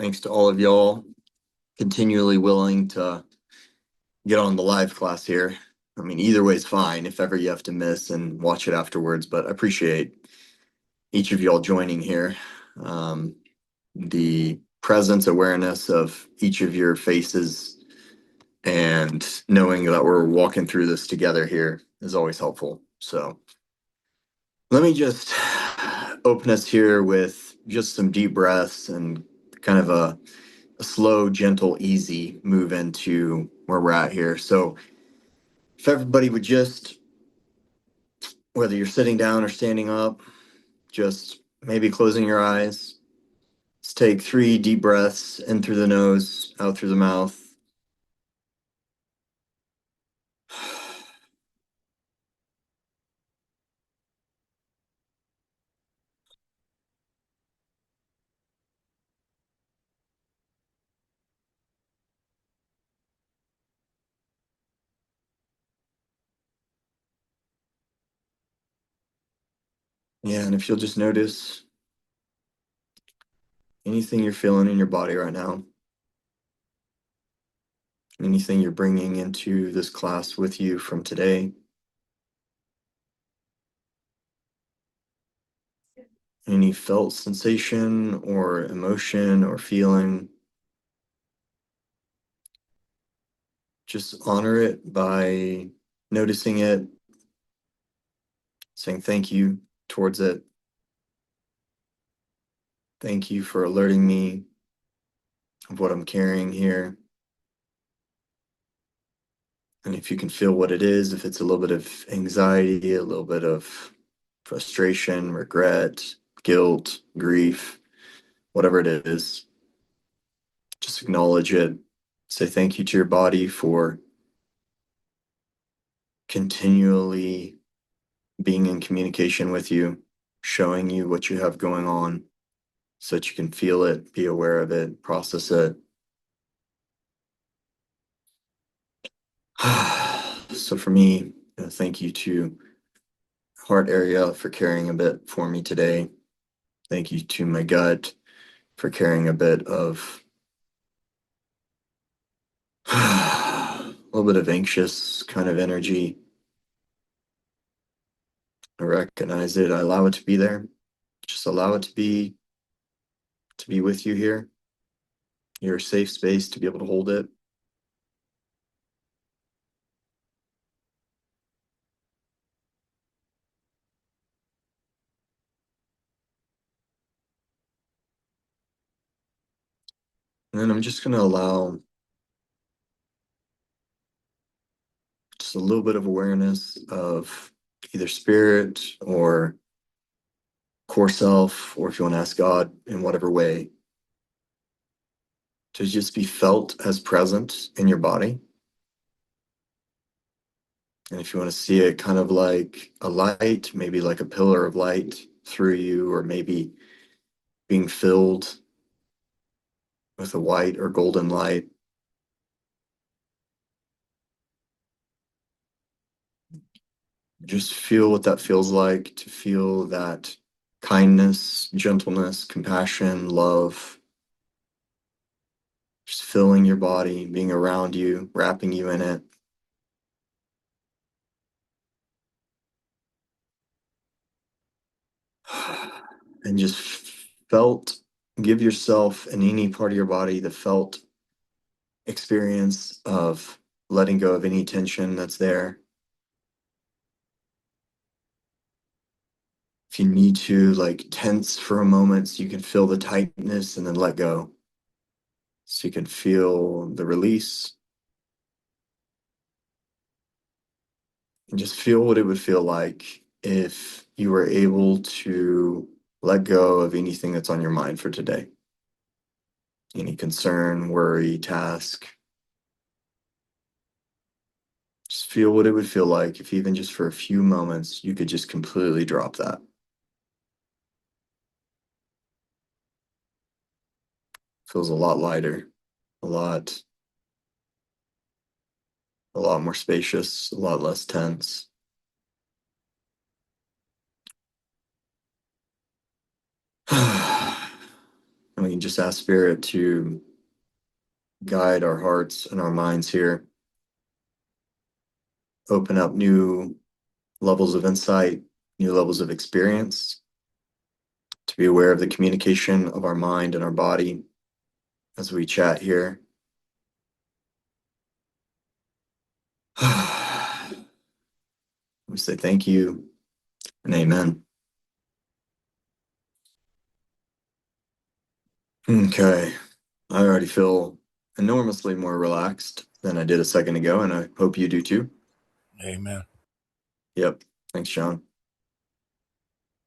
Thanks to all of y'all continually willing to get on the live class here. I mean, either way is fine if ever you have to miss and watch it afterwards, but I appreciate each of y'all joining here. The presence, awareness of each of your faces and knowing that we're walking through this together here is always helpful. So let me just open us here with just some deep breaths and kind of a slow, gentle, easy move into where we're at here. So if everybody would just, whether you're sitting down or standing up, just maybe closing your eyes. Let's take 3 deep breaths in through the nose, out through the mouth. Yeah, and if you'll just notice anything you're feeling in your body right now, anything you're bringing into this class with you from today, any felt sensation or emotion or feeling, just honor it by noticing it, saying thank you towards it. Thank you for alerting me of what I'm carrying here. And if you can feel what it is, if it's a little bit of anxiety, a little bit of frustration, regret, guilt, grief, whatever it is, just acknowledge it. Say thank you to your body for continually being in communication with you, showing you what you have going on so that you can feel it, be aware of it, process it. So for me, thank you to heart area for carrying a bit for me today. Thank you to my gut for carrying a bit of a little bit of anxious kind of energy. I recognize it. I allow it to be there. Just allow it to be with you here. Your safe space to be able to hold it. And then I'm just going to allow just a little bit of awareness of either spirit or core self, or if you want to ask God in whatever way, to just be felt as present in your body. And if you want to see it kind of like a light, maybe like a pillar of light through you, or maybe being filled with a white or golden light. Just feel what that feels like, to feel that kindness, gentleness, compassion, love, just filling your body, being around you, wrapping you in it. And just felt, give yourself in any part of your body the felt experience of letting go of any tension that's there. If you need to like tense for a moment so you can feel the tightness and then let go. So you can feel the release and just feel what it would feel like if you were able to let go of anything that's on your mind for today. Any concern, worry, task. Just feel what it would feel like if even just for a few moments you could just completely drop that. Feels a lot lighter, a lot more spacious, a lot less tense. And And we can just ask Spirit to guide our hearts and our minds here, open up new levels of insight, new levels of experience, to be aware of the communication of our mind and our body as we chat here. We say thank you and amen. Okay, I already feel enormously more relaxed than I did a second ago, and I hope you do too. Amen. Yep. Thanks, John.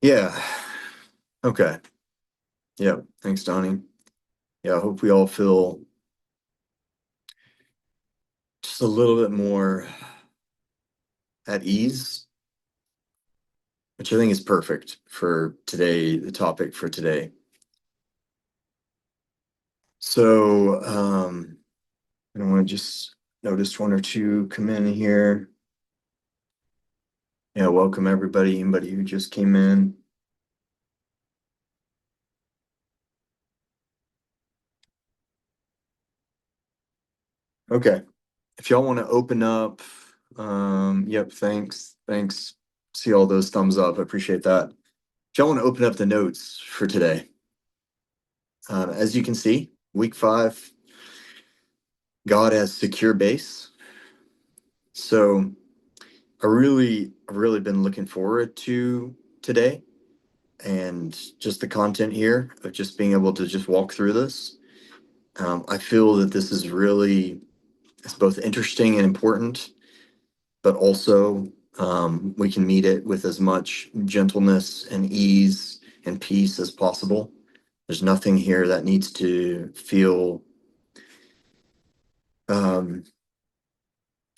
Yeah. Okay. Yep. Thanks, Donnie. Yeah, I hope we all feel just a little bit more at ease, which I think is perfect for today, the topic for today. So, I want to just notice one or two come in here. Yeah, welcome everybody, anybody who just came in. Okay. If y'all want to open up, yep, thanks. See all those thumbs up. I appreciate that. If y'all want to open up the notes for today, as you can see, week 5, God has secure base. So I've really been looking forward to today and just the content here of just being able to just walk through this. I feel that this is really, it's both interesting and important, but also we can meet it with as much gentleness and ease and peace as possible. There's nothing here that needs to feel um,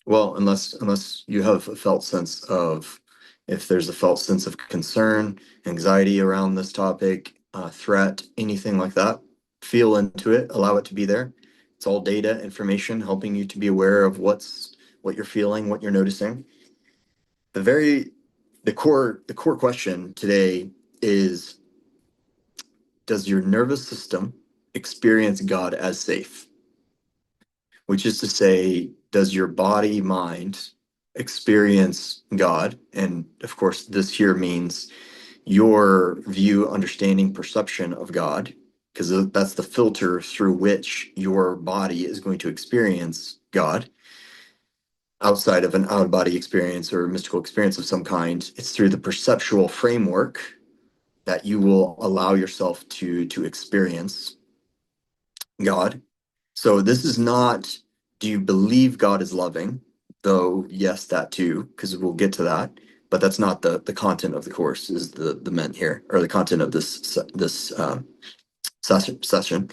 well, unless you have a felt sense of, if there's a felt sense of concern, anxiety around this topic, threat, anything like that, feel into it, allow it to be there. It's all data, information, helping you to be aware of what you're feeling, what you're noticing. The core question today is, does your nervous system experience God as safe? Which is to say, does your body, mind experience God? And of course, this here means your view, understanding, perception of God, because that's the filter through which your body is going to experience God. Outside of an out of body experience or mystical experience of some kind, it's through the perceptual framework that you will allow yourself to experience God. So this is not, do you believe God is loving? Though, yes, that too, because we'll get to that. But that's not the content of the course, is the meant here, or the content of this session.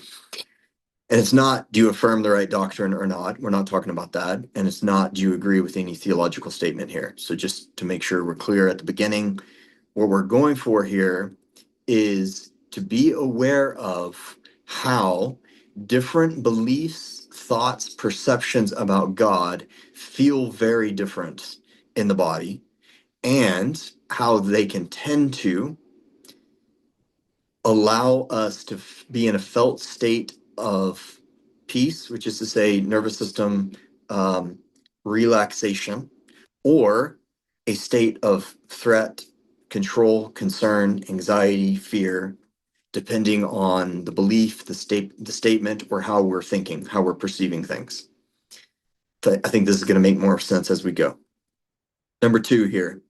And it's not, do you affirm the right doctrine or not? We're not talking about that. And it's not, do you agree with any theological statement here? So just to make sure we're clear at the beginning, what we're going for here is to be aware of how different beliefs, thoughts, perceptions about God feel very different in the body, and how they can tend to allow us to be in a felt state of peace, which is to say, nervous system relaxation, or a state of threat, control, concern, anxiety, fear, depending on the belief, the statement, or how we're thinking, how we're perceiving things. So I think this is going to make more sense as we go. Number 2 here.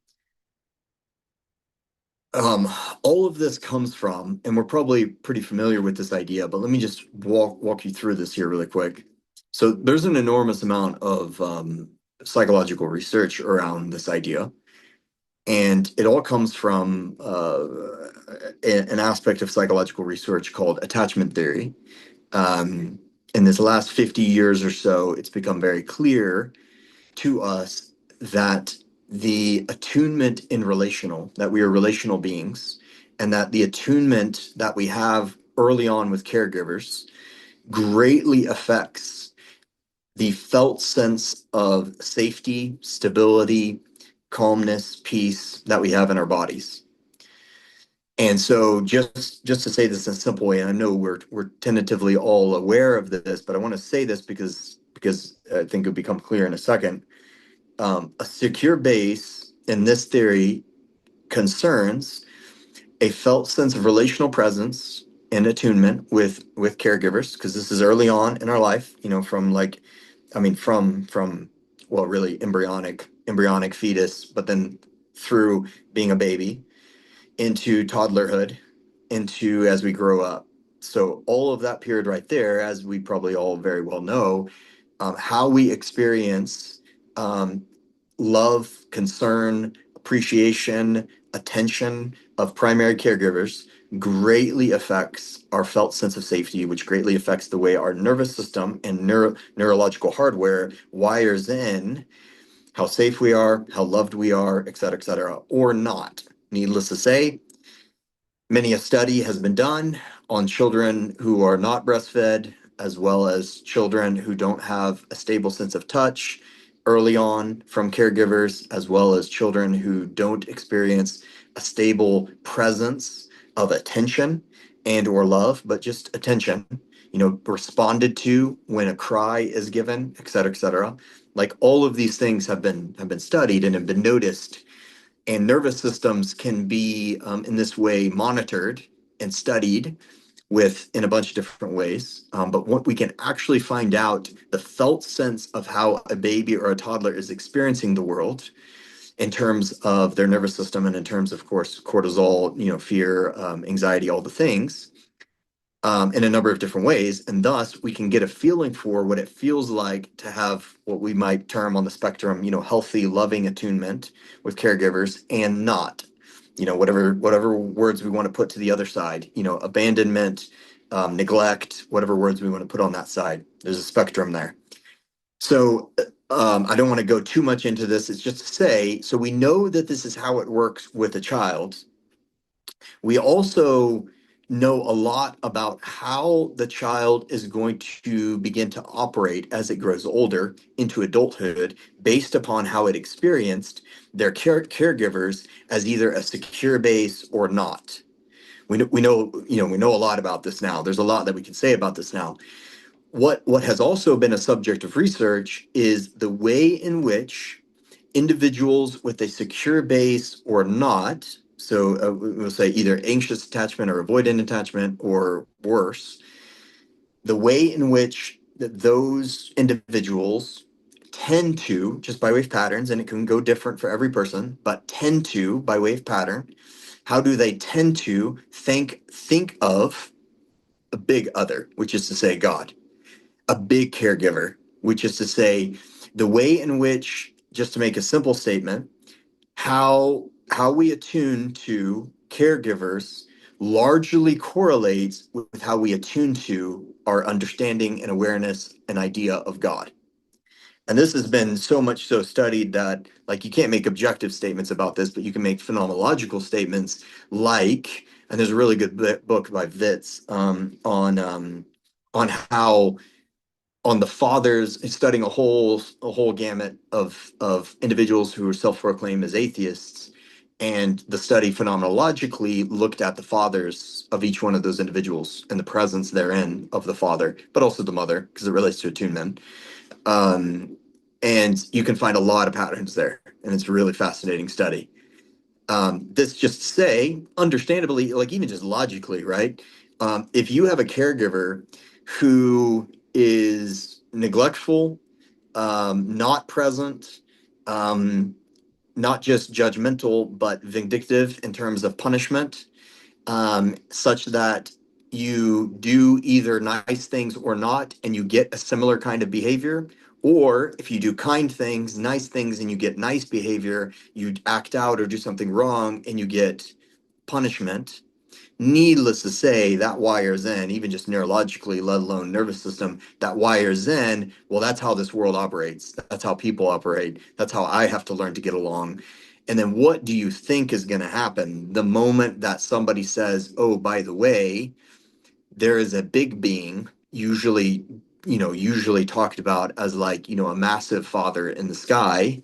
All of this comes from, and we're probably pretty familiar with this idea, but let me just walk you through this here really quick. So there's an enormous amount of psychological research around this idea, and it all comes from an aspect of psychological research called attachment theory. In this last 50 years or so, it's become very clear to us that the attunement in relational, that we are relational beings, and that the attunement that we have early on with caregivers greatly affects the felt sense of safety, stability, calmness, peace that we have in our bodies. And so just to say this in a simple way, and I know we're tentatively all aware of this, but I want to say this because I think it'll become clear in a second. A secure base in this theory concerns a felt sense of relational presence and attunement with caregivers, because this is early on in our life, from like, I mean, from well, really embryonic fetus, but then through being a baby into toddlerhood, into as we grow up. So all of that period right there, as we probably all very well know, how we experience um, love, concern, appreciation, attention of primary caregivers greatly affects our felt sense of safety, which greatly affects the way our nervous system and neurological hardware wires in how safe we are, how loved we are, et cetera, or not. Needless to say, many a study has been done on children who are not breastfed, as well as children who don't have a stable sense of touch early on from caregivers, as well as children who don't experience a stable presence of attention and or love, but just attention, responded to when a cry is given, et cetera. Like all of these things have been studied and have been noticed, and nervous systems can be in this way monitored and studied with in a bunch of different ways. But what we can actually find out the felt sense of how a baby or a toddler is experiencing the world in terms of their nervous system and in terms of course cortisol, fear, anxiety, all the things, in a number of different ways. And thus, we can get a feeling for what it feels like to have what we might term on the spectrum, healthy, loving attunement with caregivers and not, whatever words we want to put to the other side, abandonment, neglect, whatever words we want to put on that side. There's a spectrum there. So I don't want to go too much into this. It's just to say, so we know that this is how it works with a child. We also know a lot about how the child is going to begin to operate as it grows older into adulthood based upon how it experienced their caregivers as either a secure base or not. We know a lot about this now. There's a lot that we can say about this now. What has also been a subject of research is the way in which individuals with a secure base or not, so we'll say either anxious attachment or avoidant attachment or worse, the way in which those individuals tend to, just by way of patterns, and it can go different for every person, but tend to, by way of pattern, how do they tend to think of a big other, which is to say God, a big caregiver, which is to say the way in which, just to make a simple statement, how we attune to caregivers largely correlates with how we attune to our understanding and awareness and idea of God. And this has been so much so studied that like you can't make objective statements about this, but you can make phenomenological statements like, and there's a really good book by Witz on how on the fathers studying a whole gamut of individuals who are self-proclaimed as atheists, and the study phenomenologically looked at the fathers of each one of those individuals and the presence therein of the father, but also the mother because it relates to attunement. um, and you can find a lot of patterns there, and it's a really fascinating study. This just to say, understandably, like even just logically, right? If you have a caregiver who is neglectful, not present, um, not just judgmental, but vindictive in terms of punishment, such that you do either nice things or not, and you get a similar kind of behavior. Or if you do kind things, nice things, and you get nice behavior, you act out or do something wrong and you get punishment. Needless to say, that wires in, even just neurologically, let alone nervous system, that wires in. Well, that's how this world operates. That's how people operate. That's how I have to learn to get along. And then what do you think is going to happen the moment that somebody says, oh, by the way, there is a big being, usually talked about as like, a massive father in the sky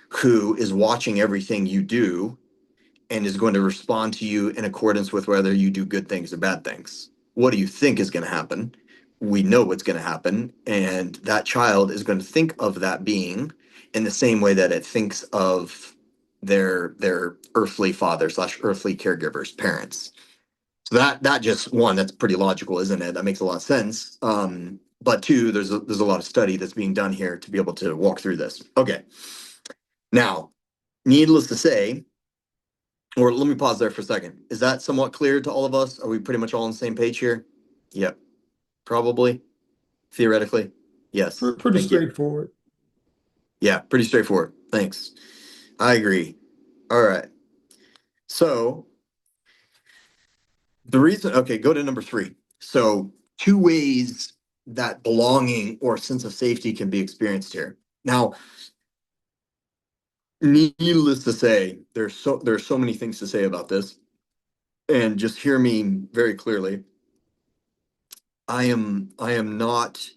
who is watching everything you do and is going to respond to you in accordance with whether you do good things or bad things. What do you think is going to happen? We know what's going to happen, and that child is going to think of that being in the same way that it thinks of their earthly father slash earthly caregivers, parents. So that just one, that's pretty logical, isn't it? That makes a lot of sense. But two, there's a lot of study that's being done here to be able to walk through this. Okay, now, needless to say, or let me pause there for a second. Is that somewhat clear to all of us? Are we pretty much all on the same page here? Yep, probably. Theoretically, yes. Pretty Thank you. straightforward. Yeah, pretty straightforward. Thanks. I agree. All right. So the reason, okay, go to number three. So two ways that belonging or sense of safety can be experienced here. Now, needless to say, there's so many things to say about this, and just hear me very clearly. I am not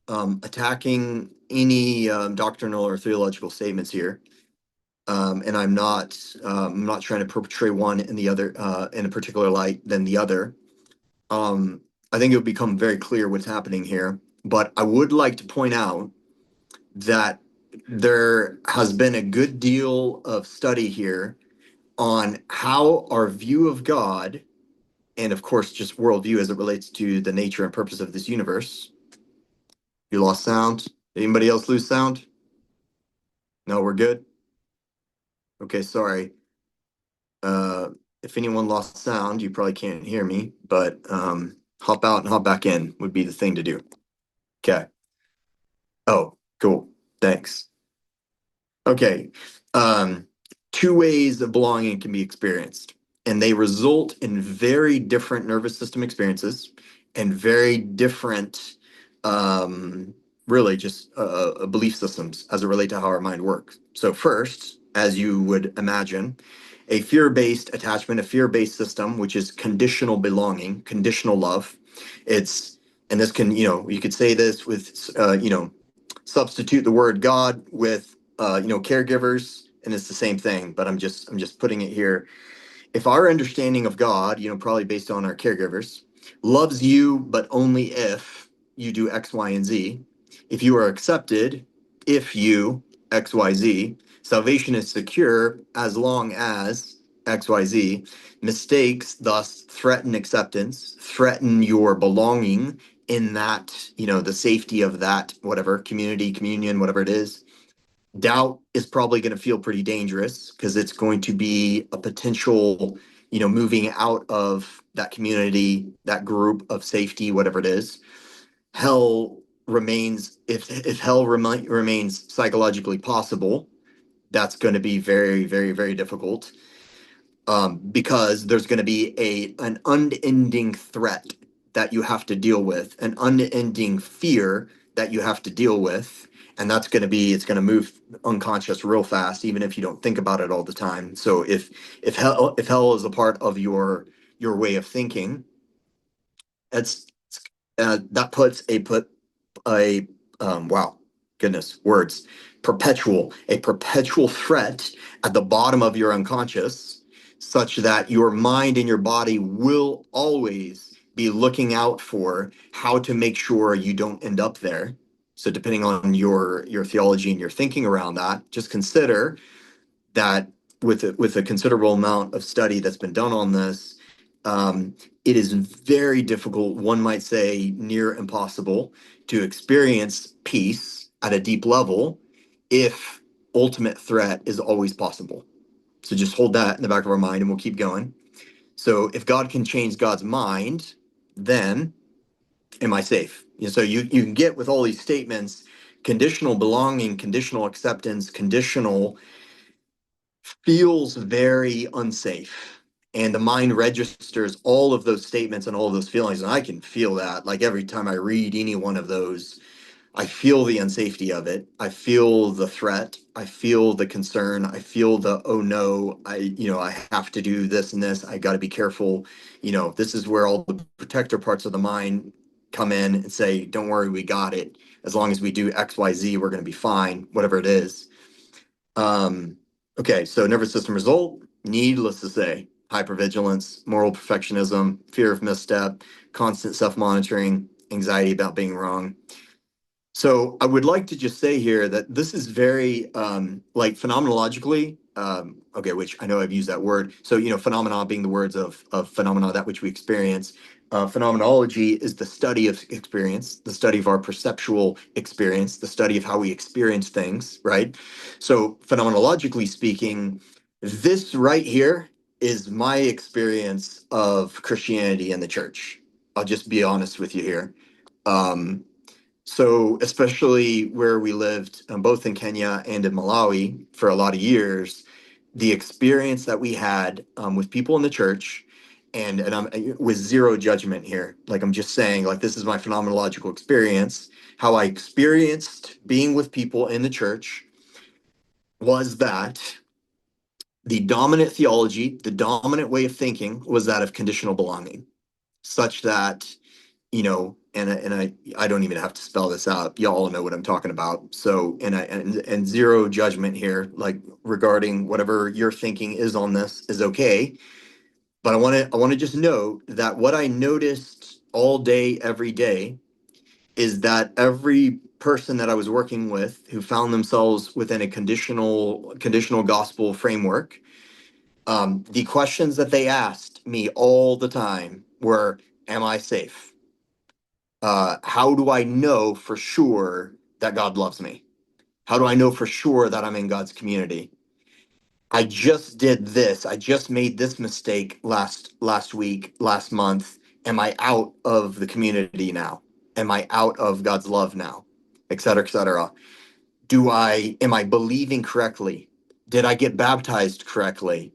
attacking any doctrinal or theological statements here, and I'm not trying to perpetrate one in the other in a particular light than the other. Um, I think it will become very clear what's happening here, but I would like to point out that there has been a good deal of study here on how our view of God, and of course just worldview as it relates to the nature and purpose of this universe. You lost sound? Anybody else lose sound? No, we're good. Okay, sorry. Uh, if anyone lost sound, you probably can't hear me, but hop out and hop back in would be the thing to do. Okay. Oh, cool. Thanks. Okay. Um, two ways of belonging can be experienced, and they result in very different nervous system experiences and very different, um, really just belief systems as it relate to how our mind works. So first, as you would imagine, a fear-based attachment, a fear-based system, which is conditional belonging, conditional love. It's, and this can, you could say this with, substitute the word God with caregivers, and it's the same thing, but I'm just putting it here. If our understanding of God, probably based on our caregivers, loves you but only if you do X, Y, and Z. If you are accepted, if you X, Y, Z. Salvation is secure as long as X, Y, Z. Mistakes thus threaten acceptance, threaten your belonging in that, the safety of that, whatever, community, communion, whatever it is. Doubt is probably going to feel pretty dangerous because it's going to be a potential, moving out of that community, that group of safety, whatever it is. Hell remains, if hell remains psychologically possible, that's going to be very, very, very difficult, because there's going to be an unending threat that you have to deal with, an unending fear that you have to deal with, and it's going to move unconscious real fast, even if you don't think about it all the time. So if hell is a part of your way of thinking, it's that puts a wow, goodness, words, a perpetual threat at the bottom of your unconscious, such that your mind and your body will always be looking out for how to make sure you don't end up there. So depending on your theology and your thinking around that, just consider that with a considerable amount of study that's been done on this, it is very difficult, one might say near impossible, to experience peace at a deep level if ultimate threat is always possible. So just hold that in the back of our mind and we'll keep going. So if God can change God's mind, then am I safe? So you can get with all these statements, conditional belonging, conditional acceptance, conditional feels very unsafe. And the mind registers all of those statements and all of those feelings. And I can feel that. Like every time I read any one of those, I feel the unsafety of it. I feel the threat. I feel the concern. I feel the, oh no, I have to do this and this. I got to be careful. This is where all the protector parts of the mind come in and say, don't worry, we got it. As long as we do X, Y, Z, we're going to be fine, whatever it is. Okay, so nervous system result. needless to say, hypervigilance, moral perfectionism, fear of misstep, constant self-monitoring, anxiety about being wrong. So I would like to just say here that this is very like phenomenologically, okay, which I know I've used that word. So, phenomena being the words of phenomena, that which we experience. Phenomenology is the study of experience, the study of our perceptual experience, the study of how we experience things, right? So, phenomenologically speaking, this right here is my experience of Christianity and the church. I'll just be honest with you here. Um, so, especially where we lived, both in Kenya and in Malawi for a lot of years, the experience that we had with people in the church, and I'm with zero judgment here. Like I'm just saying, like this is my phenomenological experience. How I experienced being with people in the church was that the dominant theology, the dominant way of thinking was that of conditional belonging, such that and I don't even have to spell this out. Y'all know what I'm talking about. So, and zero judgment here, like regarding whatever your thinking is on this is okay. But I want to just note that what I noticed all day, every day, is that every person that I was working with who found themselves within a conditional gospel framework, the questions that they asked me all the time were, "Am I safe? How do I know for sure that God loves me? How do I know for sure that I'm in God's community? I just did this. I just made this mistake last week, last month. Am I out of the community now? Am I out of God's love now? Et cetera, et cetera. Am I believing correctly? Did I get baptized correctly?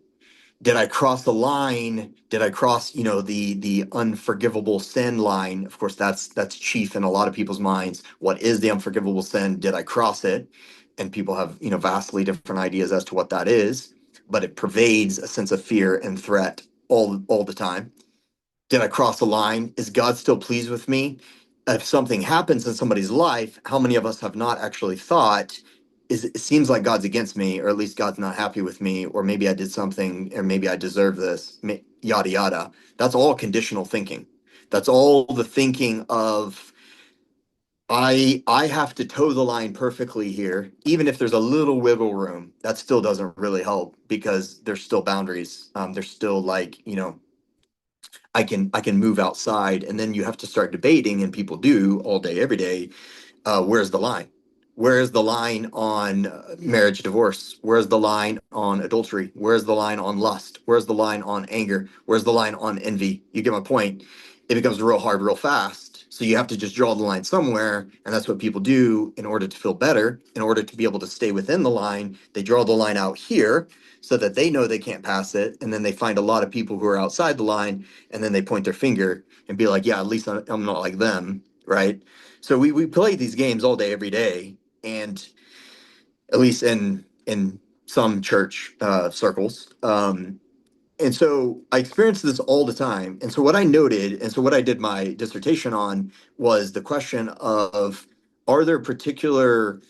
Did I cross the line? Did I cross, the unforgivable sin line? Of course, that's chief in a lot of people's minds. What is the unforgivable sin? Did I cross it? And people have, vastly different ideas as to what that is, but it pervades a sense of fear and threat all the time. Did I cross the line? Is God still pleased with me? If something happens in somebody's life, how many of us have not actually thought, it seems like God's against me, or at least God's not happy with me, or maybe I did something, or maybe I deserve this, yada, yada. That's all conditional thinking. That's all the thinking of, I have to toe the line perfectly here, even if there's a little wiggle room. That still doesn't really help because there's still boundaries. There's still like, I can move outside, and then you have to start debating, and people do all day, every day. Where's the line? Where's the line on marriage, divorce? Where's the line on adultery? Where's the line on lust? Where's the line on anger? Where's the line on envy? You get my point. It becomes real hard, real fast. So you have to just draw the line somewhere, and that's what people do in order to feel better. In order to be able to stay within the line, they draw the line out here so that they know they can't pass it, and then they find a lot of people who are outside the line, and then they point their finger and be like, "Yeah, at least I'm not like them," right? So we play these games all day, every day, and at least in some church circles. And so I experienced this all the time. And so what I noted, and so what I did my dissertation on was the question of, are there particular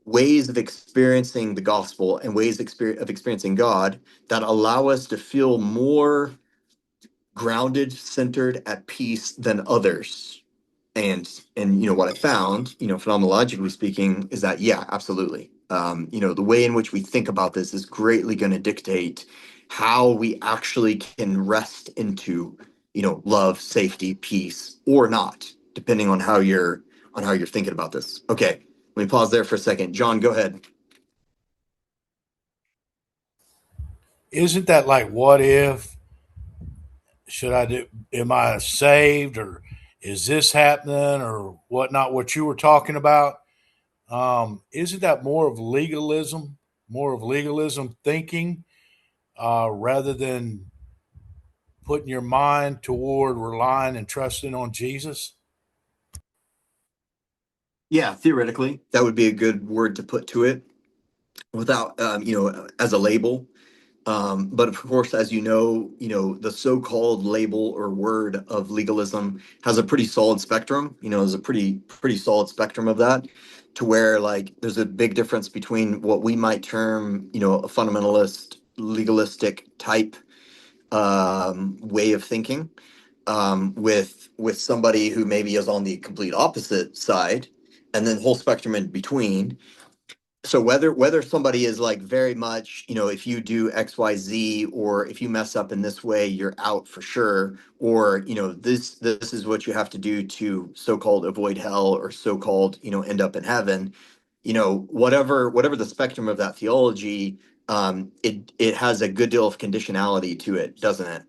ways of experiencing the gospel and ways of experiencing God that allow us to feel more grounded, centered, at peace than others? And what I found, phenomenologically speaking, is that yeah, absolutely. The way in which we think about this is greatly going to dictate how we actually can rest into, love, safety, peace, or not, depending on how you're thinking about this. Okay, let me pause there for a second. John, go ahead. Isn't that like what if? Should I do? Am I saved, or is this happening, or whatnot? What you were talking about? Isn't that more of legalism thinking, rather than putting your mind toward relying and trusting on Jesus? Yeah, theoretically, that would be a good word to put to it without, as a label. But of course, as the so-called label or word of legalism has a pretty solid spectrum. There's a pretty solid spectrum of that, to where like there's a big difference between what we might term, a fundamentalist. legalistic type way of thinking, with somebody who maybe is on the complete opposite side, and then whole spectrum in between. So whether somebody is like very much, if you do XYZ, or if you mess up in this way, you're out for sure, or this is what you have to do to so-called avoid hell, or so-called end up in heaven. Whatever the spectrum of that theology, it has a good deal of conditionality to it, doesn't it?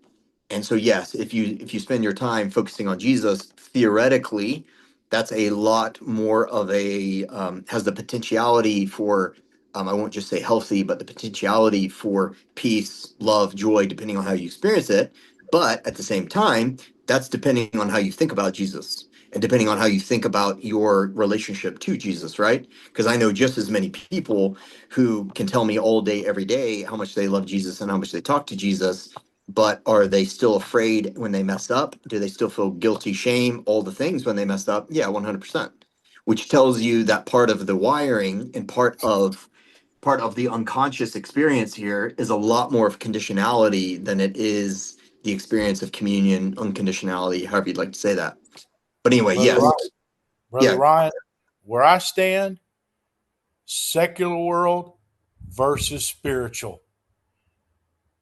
And so yes, if you spend your time focusing on Jesus, theoretically, that's a lot more of a, has the potentiality for, I won't just say healthy, but the potentiality for peace, love, joy, depending on how you experience it. But at the same time, that's depending on how you think about Jesus, and depending on how you think about your relationship to Jesus, right? Because I know just as many people who can tell me all day, every day, how much they love Jesus and how much they talk to Jesus, but are they still afraid when they mess up? Do they still feel guilty, shame, all the things when they mess up? Yeah, 100%. Which tells you that part of the wiring, and part of the unconscious experience here is a lot more of conditionality than it is the experience of communion, unconditionality, however you'd like to say that. But anyway, Brother yes. Ryan, Brother Yeah. Ryan, where I stand, secular world versus spiritual,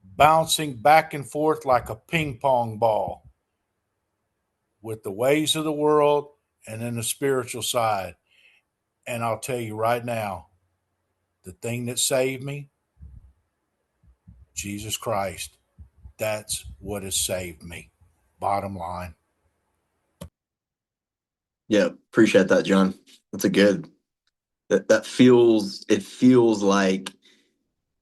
bouncing back and forth like a ping pong ball with the ways of the world and then the spiritual side. And I'll tell you right now, the thing that saved me, Jesus Christ. That's what has saved me. Bottom line. Yeah. Appreciate that, John. That's a good, it feels like,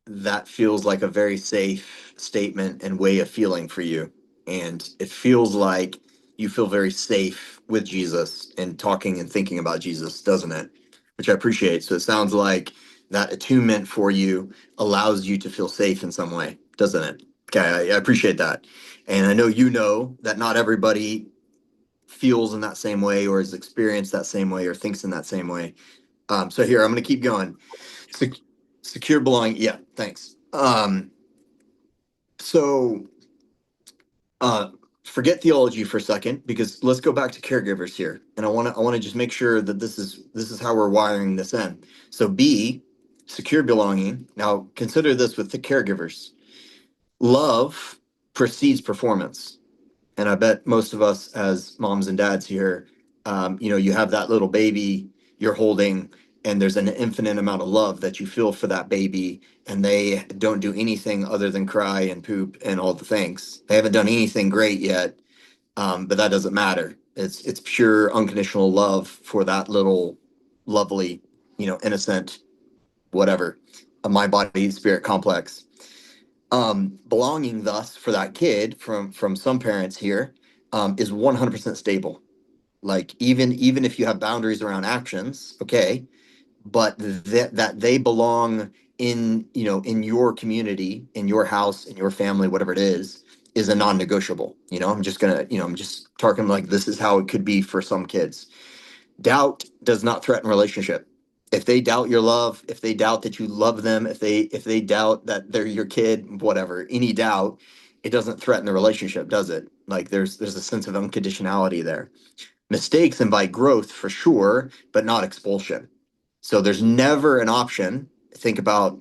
that feels like a very safe statement and way of feeling for you. And it feels like you feel very safe with Jesus and talking and thinking about Jesus, doesn't it? Which I appreciate. So it sounds like that attunement for you allows you to feel safe in some way, doesn't it? Okay, I appreciate that. And I know that not everybody feels in that same way, or has experienced that same way, or thinks in that same way. So here, I'm going to keep going. Sec- Secure belonging. Yeah, thanks. So uh, forget theology for a second, because let's go back to caregivers here, and I want to just make sure that this is how we're wiring this in. So B, secure belonging. Now consider this with the caregivers. Love precedes performance. And I bet most of us as moms and dads here, you have that little baby you're holding, and there's an infinite amount of love that you feel for that baby, and they don't do anything other than cry and poop and all the things. They haven't done anything great yet, but that doesn't matter. It's pure unconditional love for that little lovely, innocent, whatever, a mind body spirit complex. Belonging thus for that kid from some parents here, is 100% stable. Like even if you have boundaries around actions, okay, but that they belong in your community, in your house, in your family, whatever it is a non-negotiable. I'm just talking like this is how it could be for some kids. Doubt does not threaten relationship. If they doubt your love, if they doubt that you love them, if they doubt that they're your kid, whatever, any doubt, it doesn't threaten the relationship, does it? Like there's a sense of unconditionality there. Mistakes invite growth for sure, but not expulsion. So there's never an option. Think about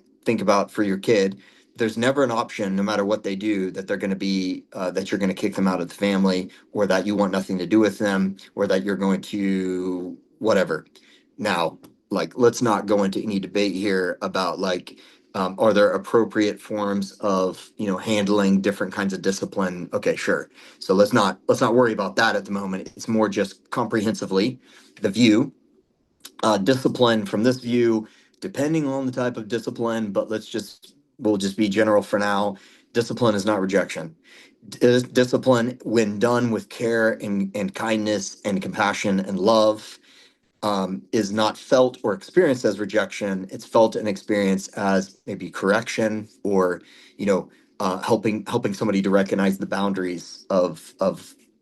for your kid. There's never an option, no matter what they do, that they're going to be that you're going to kick them out of the family, or that you want nothing to do with them, or that you're going to whatever. Now, like, let's not go into any debate here about like, are there appropriate forms of handling different kinds of discipline? Okay, sure. So let's not worry about that at the moment. It's more just comprehensively the view, discipline from this view, depending on the type of discipline, but we'll just be general for now. Discipline is not rejection. Discipline, when done with care and kindness and compassion and love, is not felt or experienced as rejection. It's felt and experienced as maybe correction, or you know helping somebody to recognize the boundaries of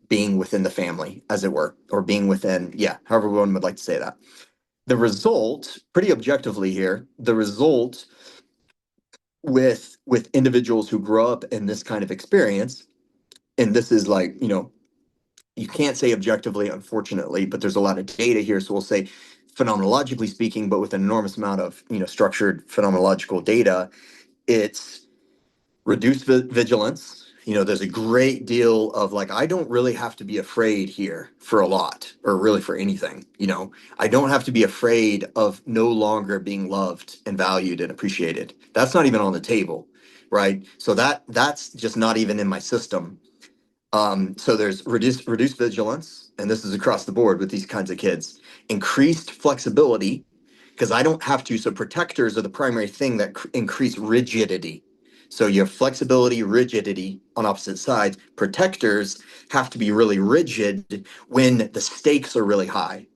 being within the family, as it were, or being within, yeah, however one would like to say that. The result, pretty objectively here, the result with individuals who grow up in this kind of experience, and this is like, you can't say objectively, unfortunately, but there's a lot of data here. So we'll say phenomenologically speaking, but with an enormous amount of, structured phenomenological data, it's reduced vigilance. There's a great deal of like, I don't really have to be afraid here for a lot, or really for anything. I don't have to be afraid of no longer being loved and valued and appreciated. That's not even on the table, right? So that's just not even in my system. So there's reduced vigilance, and this is across the board with these kinds of kids. Increased flexibility, because I don't have to. So protectors are the primary thing that increase rigidity. So you have flexibility, rigidity on opposite sides. Protectors have to be really rigid when the stakes are really high.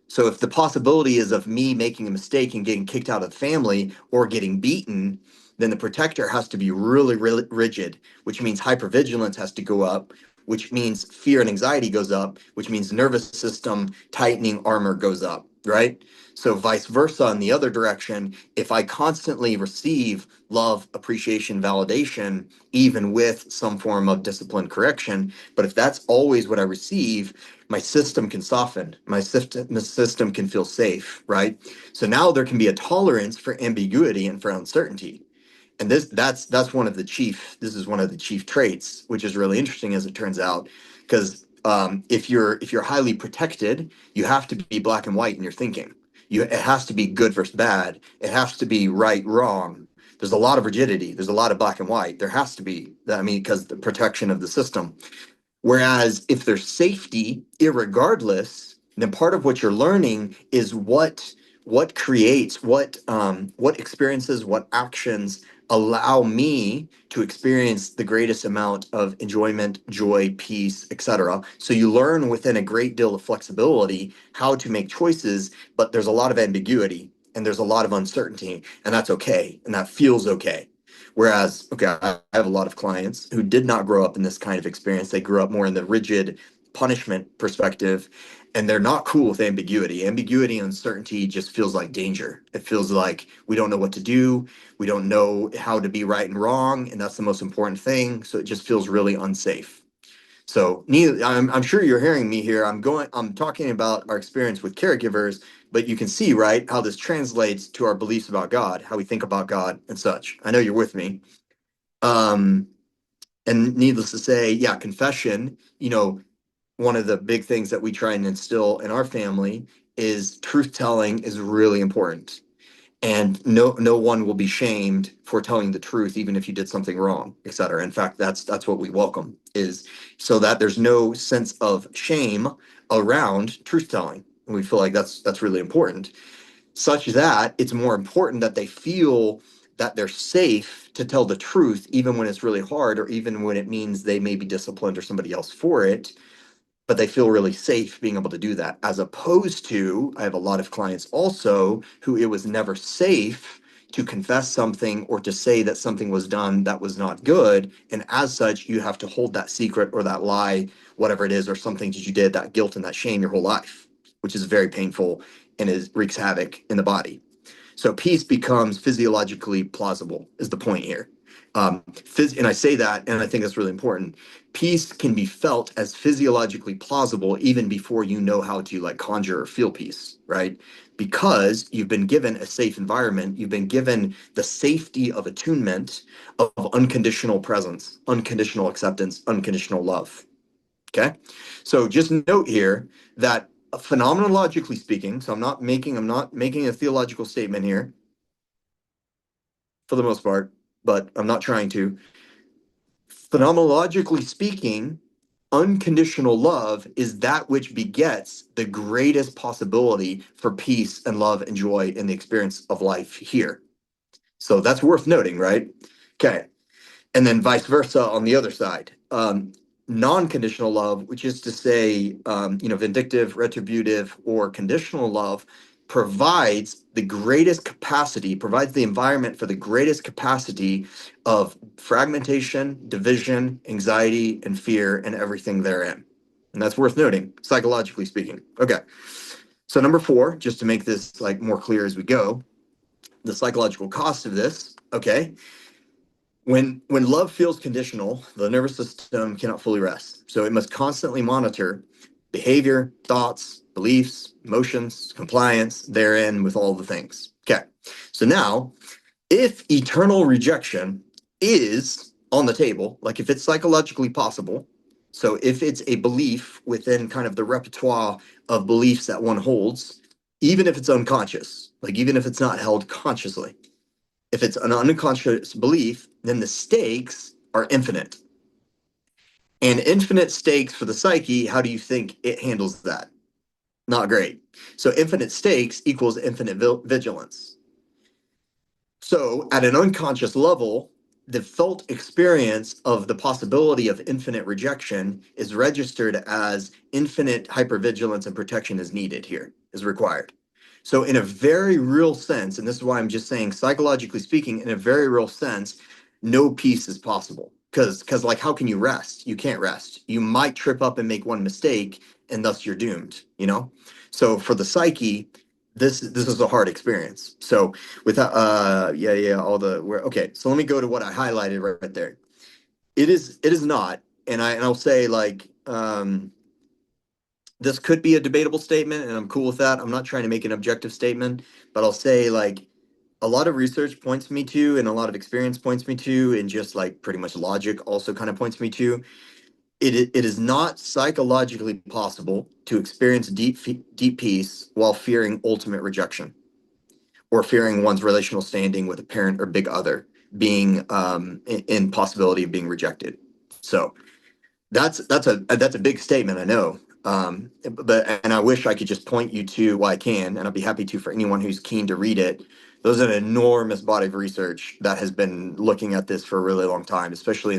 So if the possibility is of me making a mistake and getting kicked out of the family or getting beaten, then the protector has to be really, really rigid, which means hypervigilance has to go up, which means fear and anxiety goes up, which means nervous system tightening armor goes up, right? So vice versa in the other direction, if I constantly receive love, appreciation, validation, even with some form of discipline correction, but if that's always what I receive, my system can soften. My system can feel safe, right? So now there can be a tolerance for ambiguity and for uncertainty. And that's one of the chief. This is one of the chief traits, which is really interesting as it turns out, because if you're highly protected, you have to be black and white in your thinking. It has to be good versus bad. It has to be right, wrong. There's a lot of rigidity. There's a lot of black and white. There has to be. I mean, because the protection of the system. Whereas if there's safety, irregardless, then part of what you're learning is what creates what experiences, what actions allow me to experience the greatest amount of enjoyment, joy, peace, etc. So you learn within a great deal of flexibility how to make choices, but there's a lot of ambiguity and there's a lot of uncertainty, and that's okay, and that feels okay. Whereas, okay, I have a lot of clients who did not grow up in this kind of experience. They grew up more in the rigid punishment perspective, and they're not cool with ambiguity. Ambiguity and uncertainty just feels like danger. It feels like we don't know what to do. We don't know how to be right and wrong, and that's the most important thing. So it just feels really unsafe. So neither, I'm sure you're hearing me here. I'm talking about our experience with caregivers, but you can see, right, how this translates to our beliefs about God, how we think about God and such. I know you're with me. Um, and needless to say, yeah, confession, one of the big things that we try and instill in our family is truth telling is really important. And no one will be shamed for telling the truth, even if you did something wrong, et cetera. In fact, that's what we welcome, is so that there's no sense of shame around truth telling. And we feel like that's really important, such that it's more important that they feel that they're safe to tell the truth, even when it's really hard, or even when it means they may be disciplined or somebody else for it, but they feel really safe being able to do that. As opposed to, I have a lot of clients also who it was never safe to confess something or to say that something was done that was not good. And as such, you have to hold that secret or that lie, whatever it is, or something that you did, that guilt and that shame your whole life, which is very painful and wreaks havoc in the body. So peace becomes physiologically plausible, is the point here. And I say that, and I think that's really important. Peace can be felt as physiologically plausible even before you know how to like conjure or feel peace, right? Because you've been given a safe environment, you've been given the safety of attunement of unconditional presence, unconditional acceptance, unconditional love. Okay. So just note here that phenomenologically speaking, so I'm not making a theological statement here for the most part, but I'm not trying to. Phenomenologically speaking, unconditional love is that which begets the greatest possibility for peace and love and joy in the experience of life here. So that's worth noting, right? Okay. And then vice versa on the other side. Non-conditional love, which is to say, vindictive, retributive, or conditional love, provides the greatest capacity, provides the environment for the greatest capacity of fragmentation, division, anxiety, and fear, and everything therein. And that's worth noting, psychologically speaking. Okay. So number 4, just to make this like more clear as we go, the psychological cost of this. Okay, When love feels conditional, the nervous system cannot fully rest. So it must constantly monitor behavior, thoughts, beliefs, emotions, compliance therein with all the things. Okay. So now, if eternal rejection is on the table, like if it's psychologically possible, so if it's a belief within kind of the repertoire of beliefs that one holds, even if it's unconscious, like even if it's not held consciously, if it's an unconscious belief, then the stakes are infinite. And infinite stakes for the psyche, how do you think it handles that? Not great. So infinite stakes equals infinite vigilance. So, at an unconscious level, the felt experience of the possibility of infinite rejection is registered as infinite hypervigilance and protection is needed here, is required. So, in a very real sense, and this is why I'm just saying, psychologically speaking, in a very real sense, no peace is possible. Because, like, how can you rest? You can't rest. You might trip up and make one mistake, and thus you're doomed, you know? So, for the psyche, this is a hard experience. So, without yeah all the where okay, so let me go to what I highlighted right there. It is not, and I'll say like this could be a debatable statement, and I'm cool with that. I'm not trying to make an objective statement, but I'll say like a lot of research points me to, and a lot of experience points me to, and just like pretty much logic also kind of points me to, it is not psychologically possible to experience deep peace while fearing ultimate rejection or fearing one's relational standing with a parent or big other being in possibility of being rejected. So that's a big statement, I know. But and I wish I could just point you to, well, I can, and I'd be happy to for anyone who's keen to read it. There's an enormous body of research that has been looking at this for a really long time, especially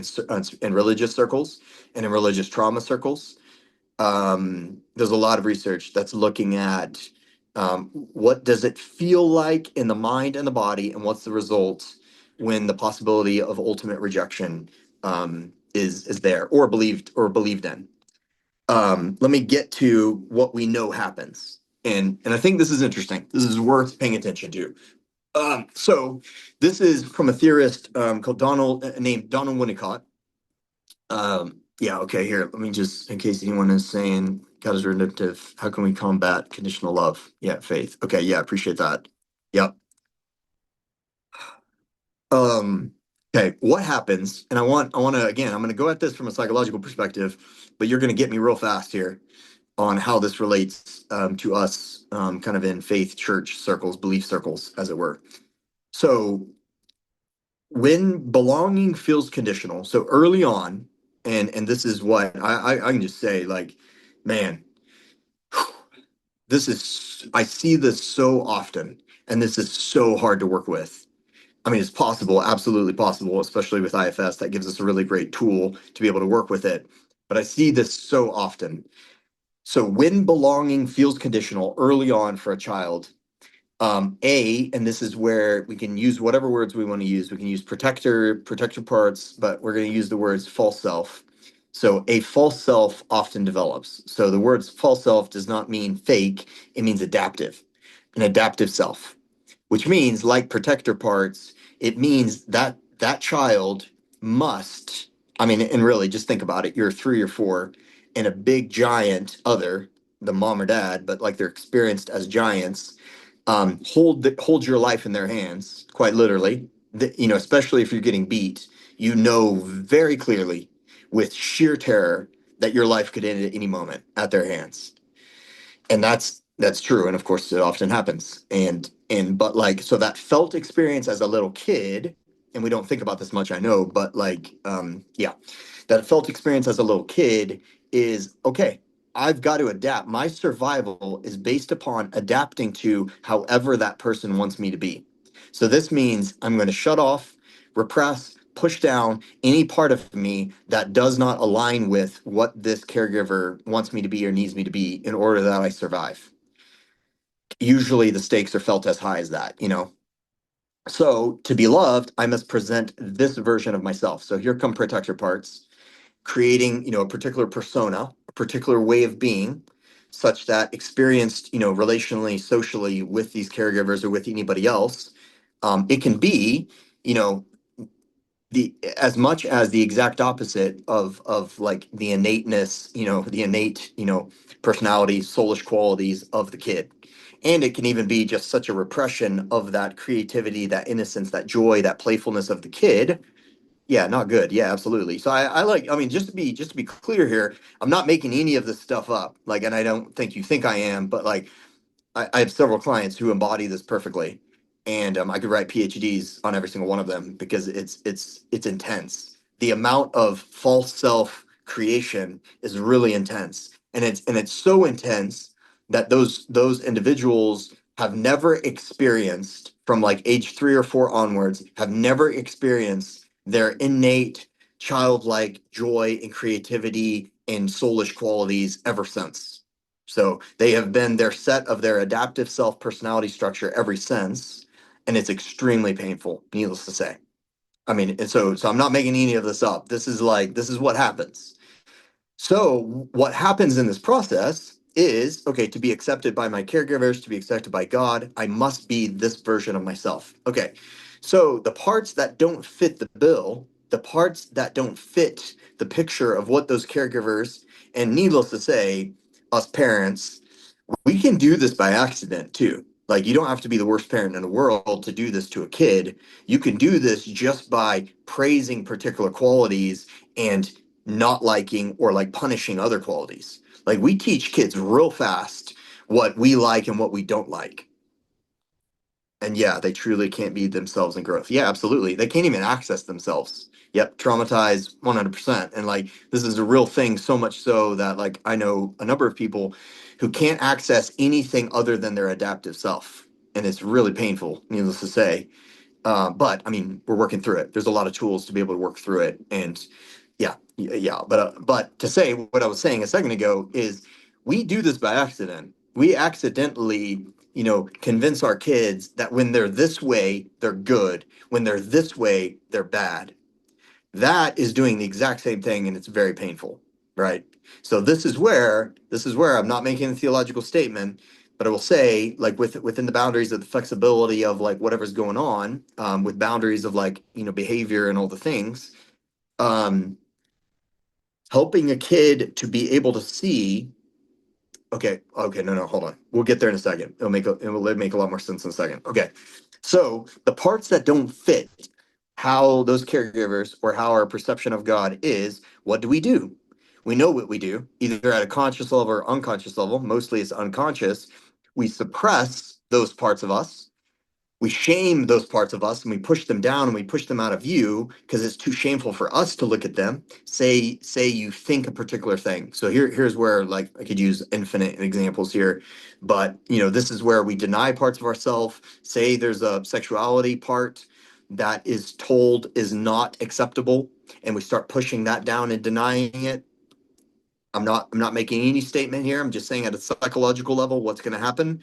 in religious circles and in religious trauma circles. There's a lot of research that's looking at what does it feel like in the mind and the body, and what's the result when the possibility of ultimate rejection is there or believed in. Let me get to what we know happens, and I think this is interesting. This is worth paying attention to. So this is from a theorist called named Donald Winnicott. Yeah, okay, here, let me just, in case anyone is saying God is redemptive, how can we combat conditional love? Yeah, faith. Okay, yeah, appreciate that. Yep. Um, okay, what happens, and I want to, again, I'm going to go at this from a psychological perspective, but you're going to get me real fast here on how this relates to us kind of in faith, church circles, belief circles, as it were. So when belonging feels conditional, so early on, and this is what I can just say, like, man, this is I see this so often, and this is so hard to work with. I mean, it's possible, absolutely possible, especially with IFS. That gives us a really great tool to be able to work with it. But I see this so often. So when belonging feels conditional early on for a child, and this is where we can use whatever words we want to use. We can use protector parts, but we're going to use the words false self. So a false self often develops. So the words false self does not mean fake, it means adaptive, an adaptive self, which means like protector parts, it means that that child must, I mean, and really just think about it. You're 3 or 4 and a big giant other, the mom or dad, but like they're experienced as giants, hold your life in their hands, quite literally. Especially if you're getting beat, you know very clearly with sheer terror that your life could end at any moment at their hands. And that's true, and of course it often happens. And but like, so that felt experience as a little kid, and we don't think about this much, I know, but like yeah, that felt experience as a little kid is okay. I've got to adapt. My survival is based upon adapting to however that person wants me to be. So this means I'm going to shut off, repress, push down any part of me that does not align with what this caregiver wants me to be or needs me to be in order that I survive. Usually the stakes are felt as high as that. So to be loved, I must present this version of myself. So here come protector parts, creating, a particular persona, a particular way of being, such that experienced, relationally, socially with these caregivers or with anybody else, it can be, you know, the as much as the exact opposite of like the innateness, the innate, personality, soulish qualities of the kid. And it can even be just such a repression of that creativity, that innocence, that joy, that playfulness of the kid. Yeah, not good. Yeah, absolutely. So I like, I mean, just to be clear here, I'm not making any of this stuff up. Like, and I don't think you think I am, but like I have several clients who embody this perfectly, and I could write PhDs on every single one of them because it's intense. The amount of false self creation is really intense, and it's so intense that those individuals have never experienced, from like age 3 or 4 onwards, have never experienced their innate childlike joy and creativity and soulish qualities ever since. So they have been their set of their adaptive self personality structure ever since, and it's extremely painful, needless to say. I mean, and so I'm not making any of this up. This is what happens. So what happens in this process is, okay, to be accepted by my caregivers, to be accepted by God, I must be this version of myself. Okay. So the parts that don't fit the bill, the parts that don't fit the picture of what those caregivers, and needless to say, us parents, we can do this by accident too. Like, you don't have to be the worst parent in the world to do this to a kid. You can do this just by praising particular qualities and not liking or like punishing other qualities. Like, we teach kids real fast what we like and what we don't like. And yeah, they truly can't be themselves in growth. Yeah, absolutely. They can't even access themselves. Yep, traumatized 100%. And like, this is a real thing, so much so that like I know a number of people who can't access anything other than their adaptive self. And it's really painful, needless to say. But I mean, we're working through it. There's a lot of tools to be able to work through it. And yeah. But to say what I was saying a second ago is, we do this by accident. We accidentally, convince our kids that when they're this way, they're good. When they're this way, they're bad. That is doing the exact same thing, and it's very painful, right? So this is where I'm not making a theological statement, but I will say, like, within the boundaries of the flexibility of like whatever's going on, with boundaries of like behavior and all the things, um, helping a kid to be able to see. Okay, no, hold on. We'll get there in a second. It will make a lot more sense in a second. Okay, so the parts that don't fit how those caregivers or how our perception of God is, what do? We know what we do, either at a conscious level or unconscious level. Mostly it's unconscious. We suppress those parts of us, we shame those parts of us, and we push them down and we push them out of view because it's too shameful for us to look at them. Say you think a particular thing. So here's where, like, I could use infinite examples here, but this is where we deny parts of ourselves. Say there's a sexuality part that is told is not acceptable, and we start pushing that down and denying it. I'm not making any statement here. I'm just saying at a psychological level what's going to happen.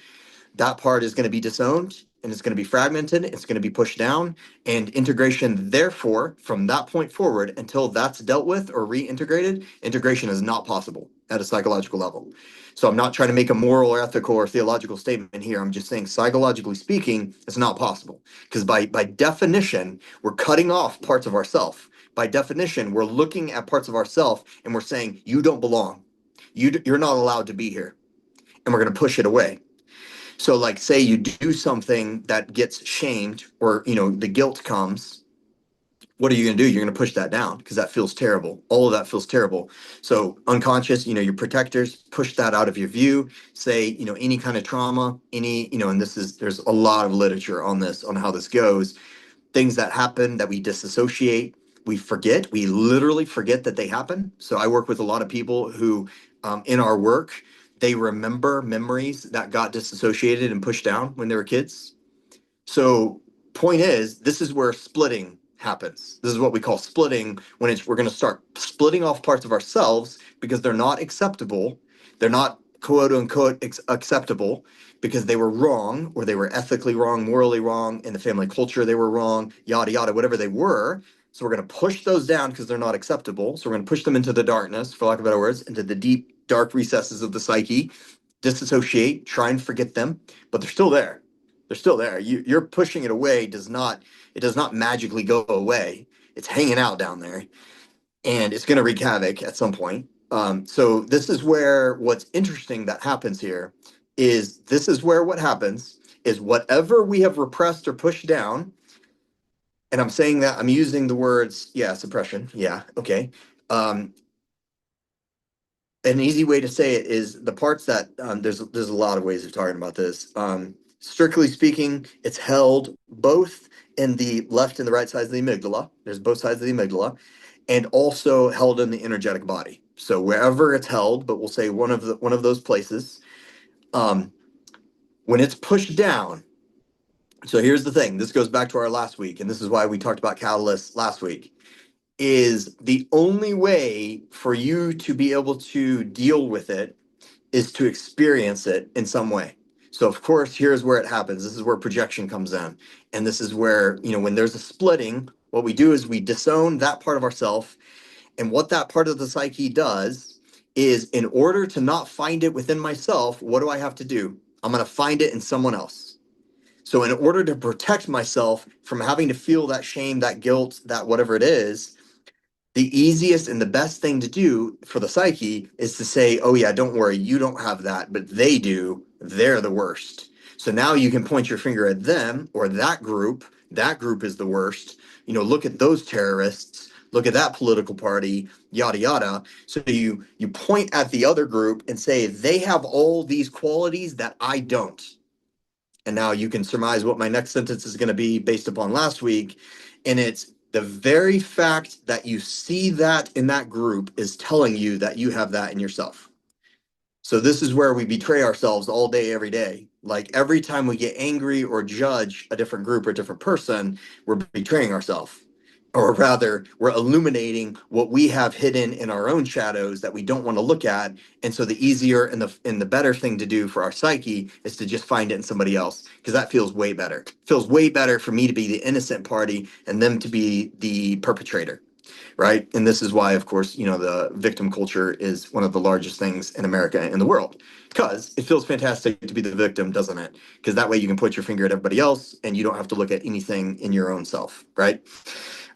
That part is going to be disowned, and it's going to be fragmented, it's going to be pushed down, and integration, therefore, from that point forward until that's dealt with or reintegrated, integration is not possible at a psychological level. So I'm not trying to make a moral or ethical or theological statement here. I'm just saying, psychologically speaking, it's not possible, because by definition we're cutting off parts of ourself. By definition, we're looking at parts of ourself and we're saying, you don't belong, you're not allowed to be here, and we're going to push it away. So, like, say you do something that gets shamed, or the guilt comes. What are you going to do? You're going to push that down because that feels terrible. All of that feels terrible. So unconscious, your protectors push that out of your view. Say, any kind of trauma, and there's a lot of literature on this, on how this goes. Things that happen that we disassociate, we forget, we literally forget that they happen. So I work with a lot of people who, in our work, they remember memories that got disassociated and pushed down when they were kids. So point is, this is where splitting happens. This is what we call splitting, when we're going to start splitting off parts of ourselves because they're not acceptable. They're not quote unquote acceptable because they were wrong, or they were ethically wrong, morally wrong, in the family culture they were wrong, yada yada, whatever they were. So we're going to push those down because they're not acceptable. So we're going to push them into the darkness, for lack of better words, into the deep dark recesses of the psyche, disassociate, try and forget them, but they're still there. They're still there. You're pushing it away. It does not magically go away. It's hanging out down there, and it's going to wreak havoc at some point. So this is where what's interesting that happens here is this is where what happens is whatever we have repressed or pushed down, and I'm saying that I'm using the words, yeah, suppression, yeah, okay. Um, an easy way to say it is the parts that there's a lot of ways of talking about this. Strictly speaking, it's held both in the left and the right sides of the amygdala. There's both sides of the amygdala, and also held in the energetic body. So wherever it's held, but we'll say one of those places, um, when it's pushed down. So here's the thing. This goes back to our last week, and this is why we talked about catalysts last week. Is the only way for you to be able to deal with it is to experience it in some way. So of course, here's where it happens. This is where projection comes in. And this is where, when there's a splitting, what we do is we disown that part of ourself. And what that part of the psyche does is in order to not find it within myself, what do I have to do? I'm going to find it in someone else. So in order to protect myself from having to feel that shame, that guilt, that whatever it is, the easiest and the best thing to do for the psyche is to say, oh, yeah, don't worry, you don't have that, but they do. They're the worst. So now you can point your finger at them or that group. That group is the worst. Look at those terrorists. Look at that political party, yada, yada. So you point at the other group and say, they have all these qualities that I don't. And now you can surmise what my next sentence is going to be based upon last week. And it's the very fact that you see that in that group is telling you that you have that in yourself. So this is where we betray ourselves all day, every day. Like every time we get angry or judge a different group or a different person, we're betraying ourselves. Or rather, we're illuminating what we have hidden in our own shadows that we don't want to look at. And so the easier and the better thing to do for our psyche is to just find it in somebody else, because that feels way better. It feels way better for me to be the innocent party and them to be the perpetrator, right? And this is why, of course, the victim culture is one of the largest things in America and in the world, because it feels fantastic to be the victim, doesn't it? Because that way you can put your finger at everybody else and you don't have to look at anything in your own self, right?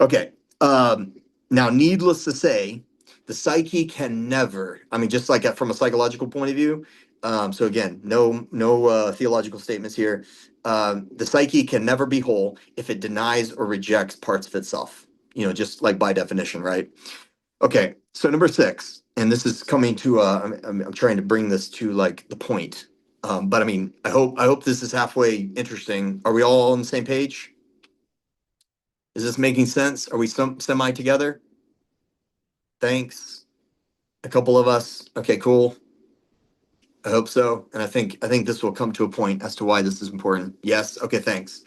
Okay. Um, Now, needless to say, the psyche can never, I mean, just like from a psychological point of view. So again, no theological statements here. The psyche can never be whole if it denies or rejects parts of itself, just like by definition, right? Okay, so number six, and this is coming to I'm trying to bring this to like the point. But I mean, I hope this is halfway interesting. Are we all on the same page? Is this making sense? Are we semi together? Thanks. A couple of us. Okay, cool. I hope so. And I think this will come to a point as to why this is important. Yes. Okay, thanks.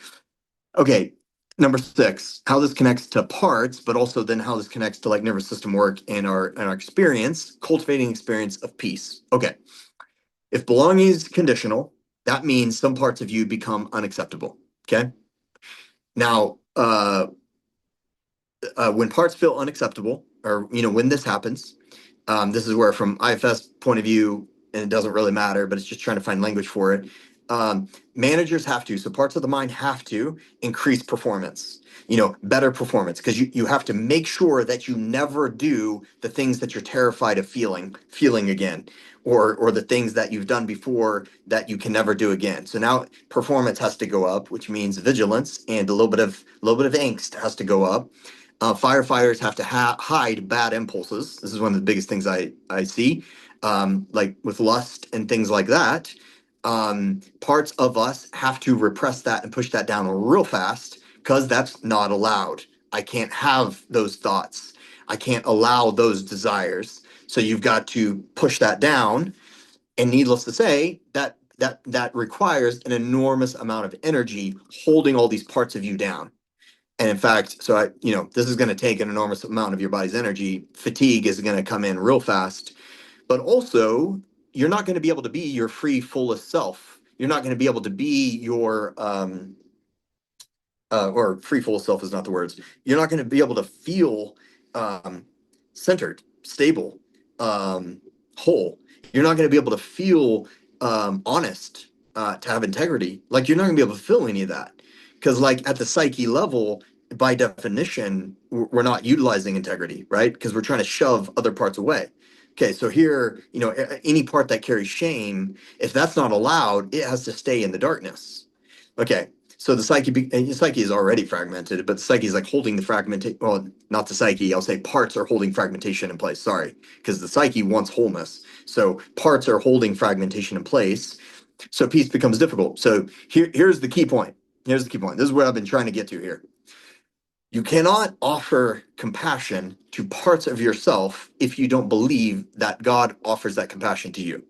Okay. Number six, how this connects to parts, but also then how this connects to like nervous system work and our experience, cultivating experience of peace. Okay. If belonging is conditional, that means some parts of you become unacceptable. Okay. Now, when parts feel unacceptable, or when this happens, this is where, from IFS point of view, and it doesn't really matter, but it's just trying to find language for it. Managers have to, so parts of the mind have to increase performance, better performance, because you have to make sure that you never do the things that you're terrified of feeling again, or the things that you've done before that you can never do again. So now performance has to go up, which means vigilance and a little bit of angst has to go up. Firefighters have to hide bad impulses. This is one of the biggest things I see, like with lust and things like that. Parts of us have to repress that and push that down real fast because that's not allowed. I can't have those thoughts. I can't allow those desires. So you've got to push that down. And needless to say, that requires an enormous amount of energy holding all these parts of you down. And in fact, so this is going to take an enormous amount of your body's energy. Fatigue is going to come in real fast, but also you're not going to be able to be your free, fullest self. You're not going to be able to be your, or free, full self is not the words. You're not going to be able to feel um, centered, stable, whole. You're not going to be able to feel honest, to have integrity. Like you're not going to be able to feel any of that because, like at the psyche level, by definition, we're not utilizing integrity, right? Because we're trying to shove other parts away. Okay, so here, any part that carries shame, if that's not allowed, it has to stay in the darkness. Okay, so the psyche is already fragmented, but the psyche is like holding the fragmentation. Well, not the psyche. I'll say parts are holding fragmentation in place. Sorry, because the psyche wants wholeness. So parts are holding fragmentation in place. So peace becomes difficult. So here's the key point. Here's the key point. This is what I've been trying to get to here. You cannot offer compassion to parts of yourself if you don't believe that God offers that compassion to you.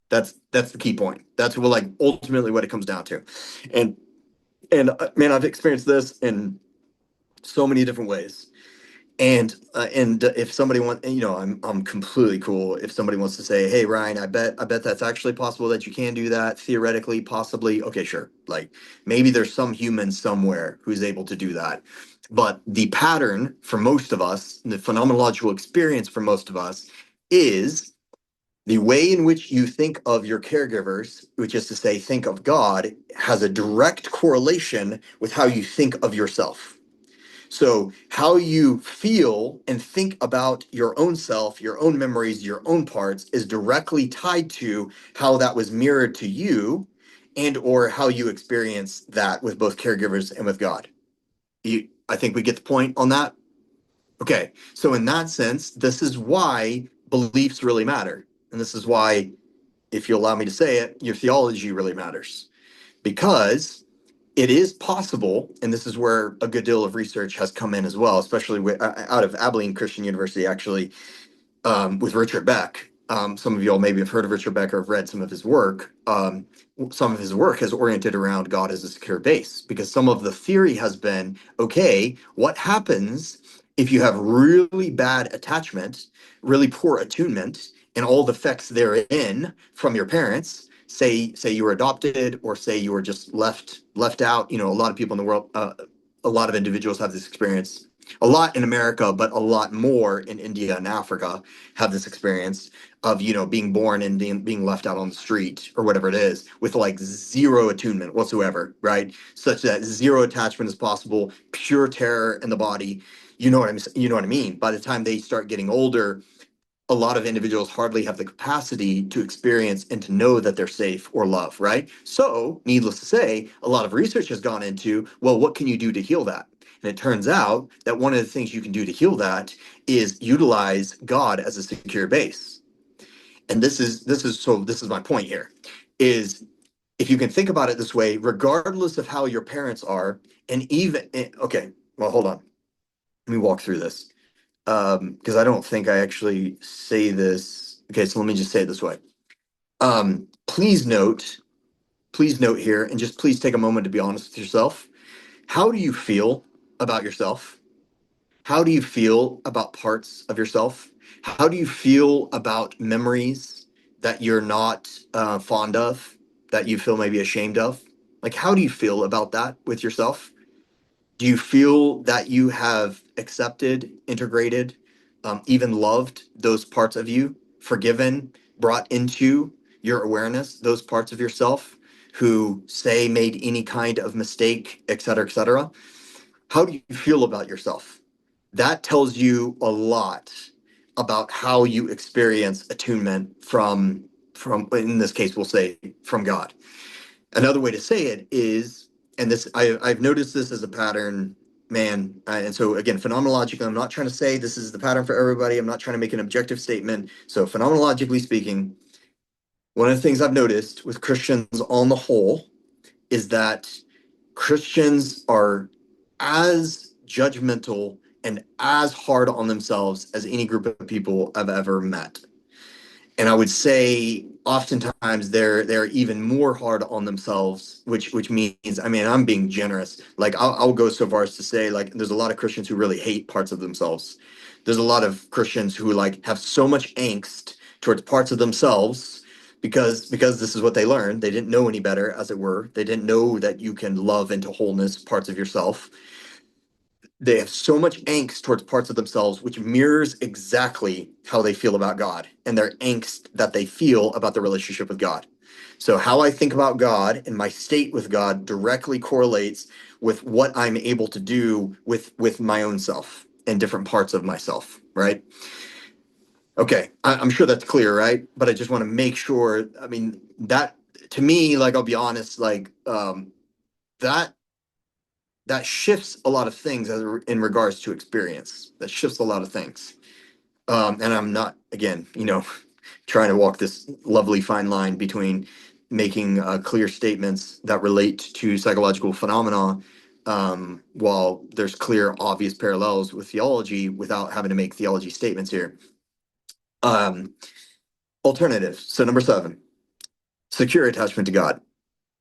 That's the key point. That's what like ultimately what it comes down to. And man, I've experienced this in so many different ways. And if somebody wants, I'm completely cool if somebody wants to say, "Hey, Ryan, I bet that's actually possible that you can do that theoretically, possibly." Okay, sure. Like maybe there's some human somewhere who's able to do that. But the pattern for most of us, the phenomenological experience for most of us, is the way in which you think of your caregivers, which is to say, think of God, has a direct correlation with how you think of yourself. So, how you feel and think about your own self, your own memories, your own parts is directly tied to how that was mirrored to you and or how you experience that with both caregivers and with God. I think we get the point on that. Okay. So in that sense, this is why beliefs really matter. And this is why, if you allow me to say it, your theology really matters. Because it is possible, and this is where a good deal of research has come in as well, especially out of Abilene Christian University, actually, with Richard Beck. Some of you all maybe have heard of Richard Beck or have read some of his work. Some of his work has oriented around God as a secure base because some of the theory has been, okay, what happens if you have really bad attachment, really poor attunement, and all the effects therein from your parents? Say you were adopted, or say you were just left out. A lot of people in the world, a lot of individuals have this experience. A lot in America, but a lot more in India and Africa have this experience of being born and being left out on the street or whatever it is with like zero attunement whatsoever, right? Such that zero attachment is possible, pure terror in the body. You know what I mean? By the time they start getting older, a lot of individuals hardly have the capacity to experience and to know that they're safe or loved, right? So, needless to say, a lot of research has gone into, well, what can you do to heal that? And it turns out that one of the things you can do to heal that is utilize God as a secure base. And this is my point here is if you can think about it this way, regardless of how your parents are, and even okay, well, hold on. Let me walk through this because I don't think I actually say this. Okay, so let me just say it this way. Please note here, and just please take a moment to be honest with yourself. How do you feel about yourself? How do you feel about parts of yourself? How do you feel about memories that you're not fond of, that you feel maybe ashamed of? Like, how do you feel about that with yourself? Do you feel that you have accepted, integrated, even loved those parts of you, forgiven, brought into your awareness, those parts of yourself who say made any kind of mistake, et cetera, et cetera? How do you feel about yourself? That tells you a lot about how you experience attunement from in this case we'll say from God. Another way to say it is, and I've noticed this as a pattern, man. And so again, phenomenologically, I'm not trying to say this is the pattern for everybody. I'm not trying to make an objective statement. So phenomenologically speaking, one of the things I've noticed with Christians on the whole is that Christians are as judgmental and as hard on themselves as any group of people I've ever met. And I would say oftentimes they're even more hard on themselves, which means, I mean, I'm being generous. Like I'll go so far as to say, like, there's a lot of Christians who really hate parts of themselves. There's a lot of Christians who like have so much angst towards parts of themselves because this is what they learned. They didn't know any better, as it were. They didn't know that you can love into wholeness parts of yourself. They have so much angst towards parts of themselves, which mirrors exactly how they feel about God and their angst that they feel about the relationship with God. So how I think about God and my state with God directly correlates with what I'm able to do with my own self and different parts of myself, right? Okay, I'm sure that's clear, right? But I just want to make sure. I mean, that to me, like I'll be honest, like that that shifts a lot of things in regards to experience. That shifts a lot of things. And I'm not, again, trying to walk this lovely fine line between making clear statements that relate to psychological phenomena, while there's clear, obvious parallels with theology without having to make theology statements here. Um, Alternative. So number 7, secure attachment to God.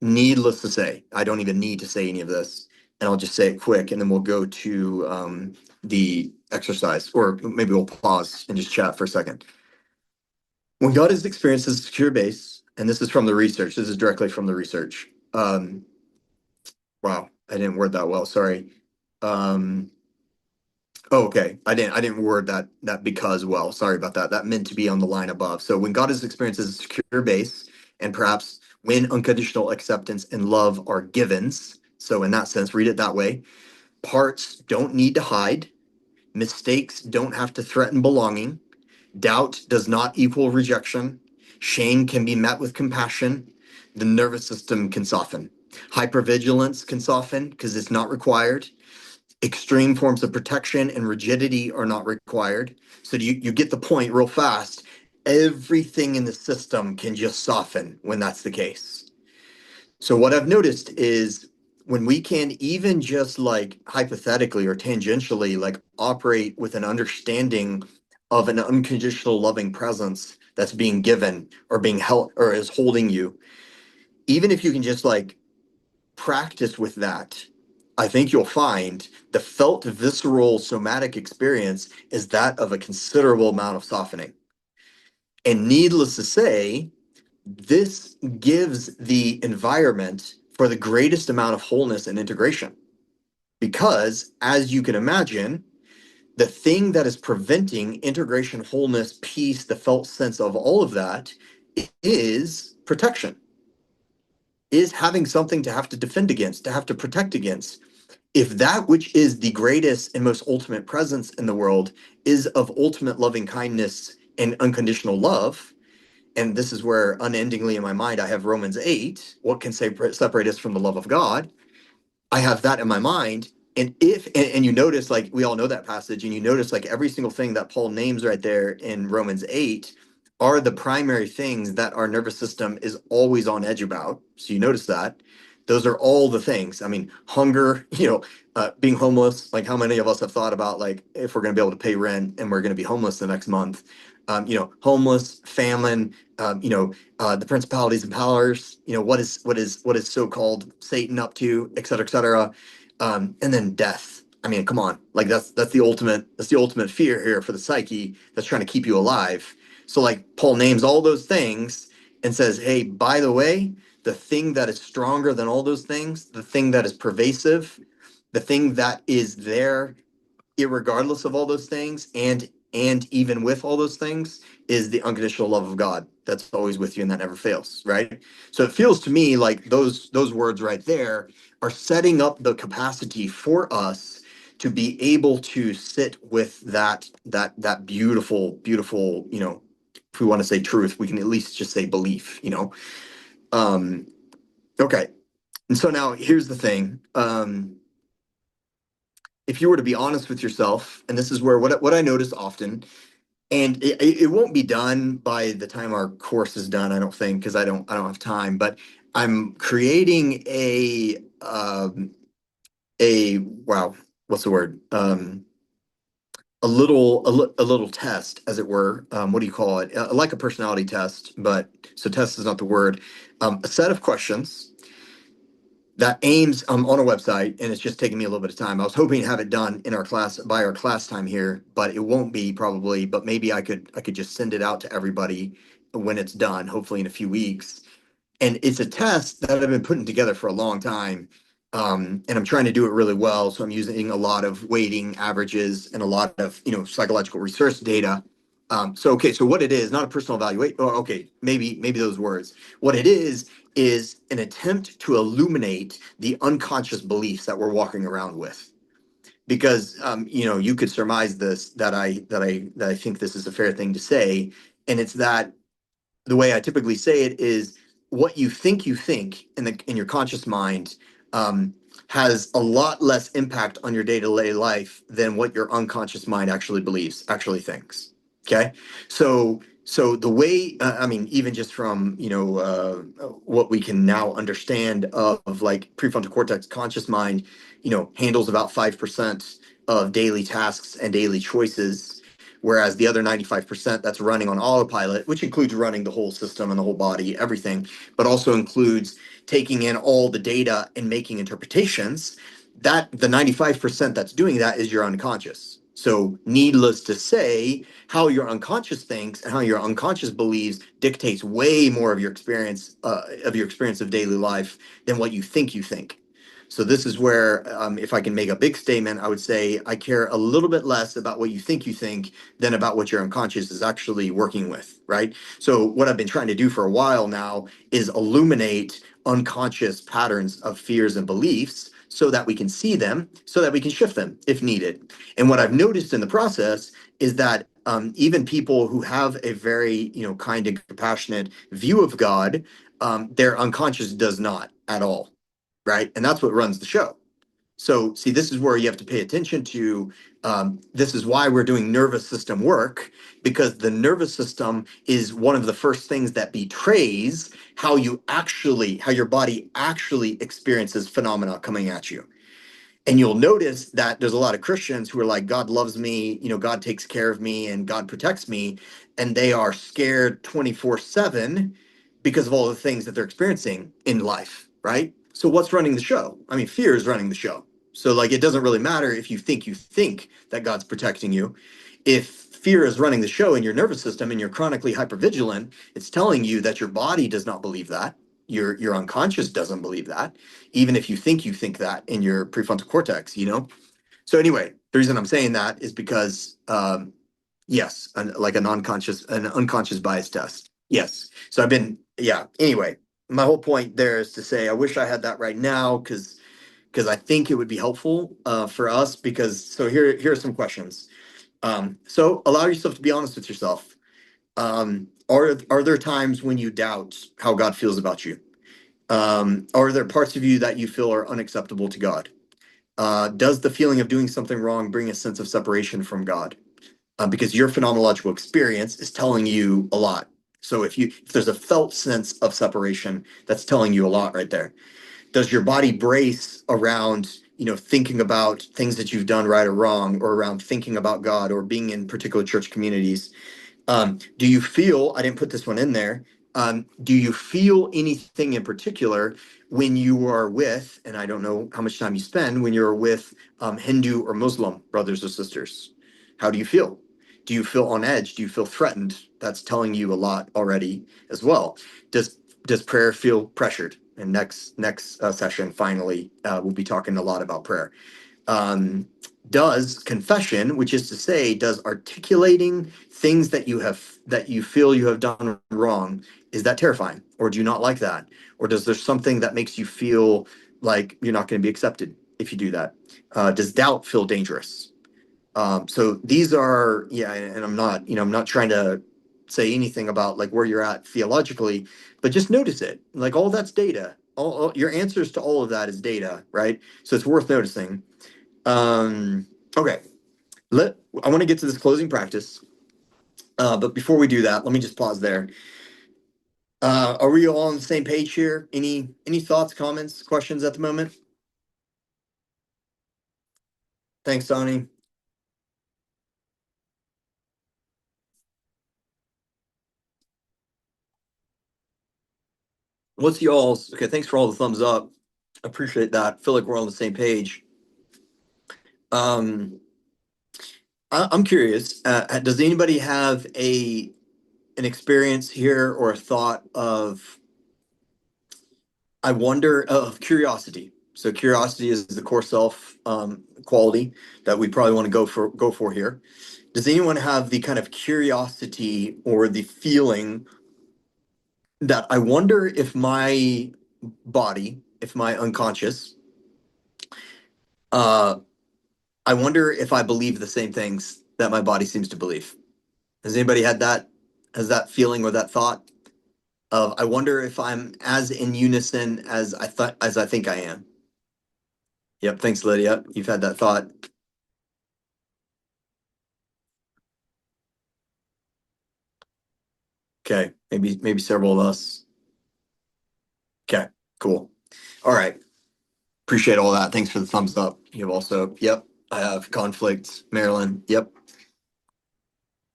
Needless to say, I don't even need to say any of this, and I'll just say it quick, and then we'll go to the exercise, or maybe we'll pause and just chat for a second. When God is experienced as a secure base, and this is from the research, this is directly from the research. Wow, I didn't word that well. Sorry. Um, oh, okay, I didn't word that because well. Sorry about that. That meant to be on the line above. So when God is experienced as a secure base, and perhaps when unconditional acceptance and love are givens. So in that sense, read it that way. Parts don't need to hide. Mistakes don't have to threaten belonging. Doubt does not equal rejection. Shame can be met with compassion. The nervous system can soften. Hypervigilance can soften because it's not required. Extreme forms of protection and rigidity are not required. So you get the point real fast. Everything in the system can just soften when that's the case. So what I've noticed is when we can even just like hypothetically or tangentially like operate with an understanding of an unconditional loving presence that's being given or being held or is holding you, even if you can just like practice with that, I think you'll find the felt visceral somatic experience is that of a considerable amount of softening. And needless to say, this gives the environment for the greatest amount of wholeness and integration. Because, as you can imagine, the thing that is preventing integration, wholeness, peace, the felt sense of all of that is protection, is having something to have to defend against, to have to protect against. If that which is the greatest and most ultimate presence in the world is of ultimate loving kindness and unconditional love, and this is where unendingly in my mind I have Romans 8, what can separate us from the love of God? I have that in my mind. And and you notice, like, we all know that passage, and you notice, like, every single thing that Paul names right there in Romans 8 are the primary things that our nervous system is always on edge about. So you notice that. Those are all the things. I mean, hunger, being homeless. Like, how many of us have thought about, like, if we're going to be able to pay rent and we're going to be homeless the next month? Homeless, famine, the principalities and powers, what is so-called Satan up to, et cetera, et cetera. And then death. I mean, come on, like that's the ultimate fear here for the psyche that's trying to keep you alive. So like Paul names all those things and says, hey, by the way, the thing that is stronger than all those things, the thing that is pervasive, the thing that is there irregardless of all those things, and even with all those things, is the unconditional love of God that's always with you and that never fails, right? So it feels to me like those words right there are setting up the capacity for us to be able to sit with that beautiful, beautiful, if we want to say truth, we can at least just say belief. um okay, and so now here's the thing. If you were to be honest with yourself, and this is where what I notice often, and it won't be done by the time our course is done, I don't think, because I don't have time, but I'm creating a wow, what's the word? A little test, as it were. What do you call it? Like a personality test, but so test is not the word. A set of questions that aims on a website, and it's just taking me a little bit of time. I was hoping to have it done in our class by our class time here, but it won't be probably. But maybe I could just send it out to everybody when it's done, hopefully in a few weeks. And it's a test that I've been putting together for a long time, and I'm trying to do it really well. So I'm using a lot of weighting averages and a lot of psychological research data. Okay, so what it is, not a personal evaluation. Oh, okay, maybe those words. What it is an attempt to illuminate the unconscious beliefs that we're walking around with. Because you could surmise this that I think this is a fair thing to say, and it's that the way I typically say it is what you think in your conscious mind um, has a lot less impact on your day-to-day life than what your unconscious mind actually believes, actually thinks. Okay, so the way I mean, even just from what we can now understand of like prefrontal cortex, conscious mind, handles about 5% of daily tasks and daily choices, whereas the other 95% that's running on autopilot, which includes running the whole system and the whole body, everything, but also includes taking in all the data and making interpretations. That the 95% that's doing that is your unconscious. So needless to say, how your unconscious thinks and how your unconscious believes dictates way more of your experience of daily life than what you think. So this is where, if I can make a big statement, I would say I care a little bit less about what you think, than about what your unconscious is actually working with, right? So what I've been trying to do for a while now is illuminate unconscious patterns of fears and beliefs so that we can see them, so that we can shift them if needed. And what I've noticed in the process is that even people who have a very, kind and compassionate view of God, their unconscious does not at all, right? And that's what runs the show. So, see, this is where you have to pay attention to. This is why we're doing nervous system work, because the nervous system is one of the first things that betrays how your body actually experiences phenomena coming at you. And you'll notice that there's a lot of Christians who are like, God loves me, God takes care of me, and God protects me. And they are scared 24/7 because of all the things that they're experiencing in life, right? So, what's running the show? I mean, fear is running the show. So, like, it doesn't really matter if you think that God's protecting you. If fear is running the show in your nervous system and you're chronically hypervigilant, it's telling you that your body does not believe that. Your unconscious doesn't believe that, even if you think that in your prefrontal cortex. So anyway, the reason I'm saying that is because yes, like an unconscious bias test. Yes. So I've been, yeah. Anyway, my whole point there is to say I wish I had that right now, because I think it would be helpful for us. Because so here are some questions. So allow yourself to be honest with yourself. Are there times when you doubt how God feels about you? Are there parts of you that you feel are unacceptable to God? Does the feeling of doing something wrong bring a sense of separation from God? Because your phenomenological experience is telling you a lot. So if there's a felt sense of separation, that's telling you a lot right there. Does your body brace around thinking about things that you've done right or wrong, or around thinking about God or being in particular church communities? Do you feel, I didn't put this one in there, do you feel anything in particular when you are with, and I don't know how much time you spend, when you're with Hindu or Muslim brothers or sisters? How do you feel? Do you feel on edge? Do you feel threatened? That's telling you a lot already as well. Does prayer feel pressured? And next session, finally, we'll be talking a lot about prayer. um, does confession, which is to say, does articulating things that you feel you have done wrong, is that terrifying, or do you not like that, or does there something that makes you feel like you're not going to be accepted if you do that? Does doubt feel dangerous? So these are, yeah, and I'm not trying to say anything about like where you're at theologically, but just notice it. Like all that's data. All your answers to all of that is data, right? So it's worth noticing. Um, okay, I want to get to this closing practice, but before we do that, let me just pause there. Are we all on the same page here? Any thoughts, comments, questions at the moment? Thanks, Tony. What's y'all's? Okay, thanks for all the thumbs up. Appreciate that. Feel like we're on the same page. Um, I'm curious. Does anybody have an experience here or a thought of, I wonder, of curiosity? So curiosity is the core self quality that we probably want to go for here. Does anyone have the kind of curiosity or the feeling that I wonder if my body, if my unconscious, uh, I wonder if I believe the same things that my body seems to believe? Has anybody had that? Has that feeling or that thought of I wonder if I'm as in unison as I thought as I think I am? Yep, thanks, Lydia. You've had that thought. Okay, maybe several of us. Okay, cool. All right. Appreciate all that. Thanks for the thumbs up. You have also, yep, I have conflict, Maryland. Yep.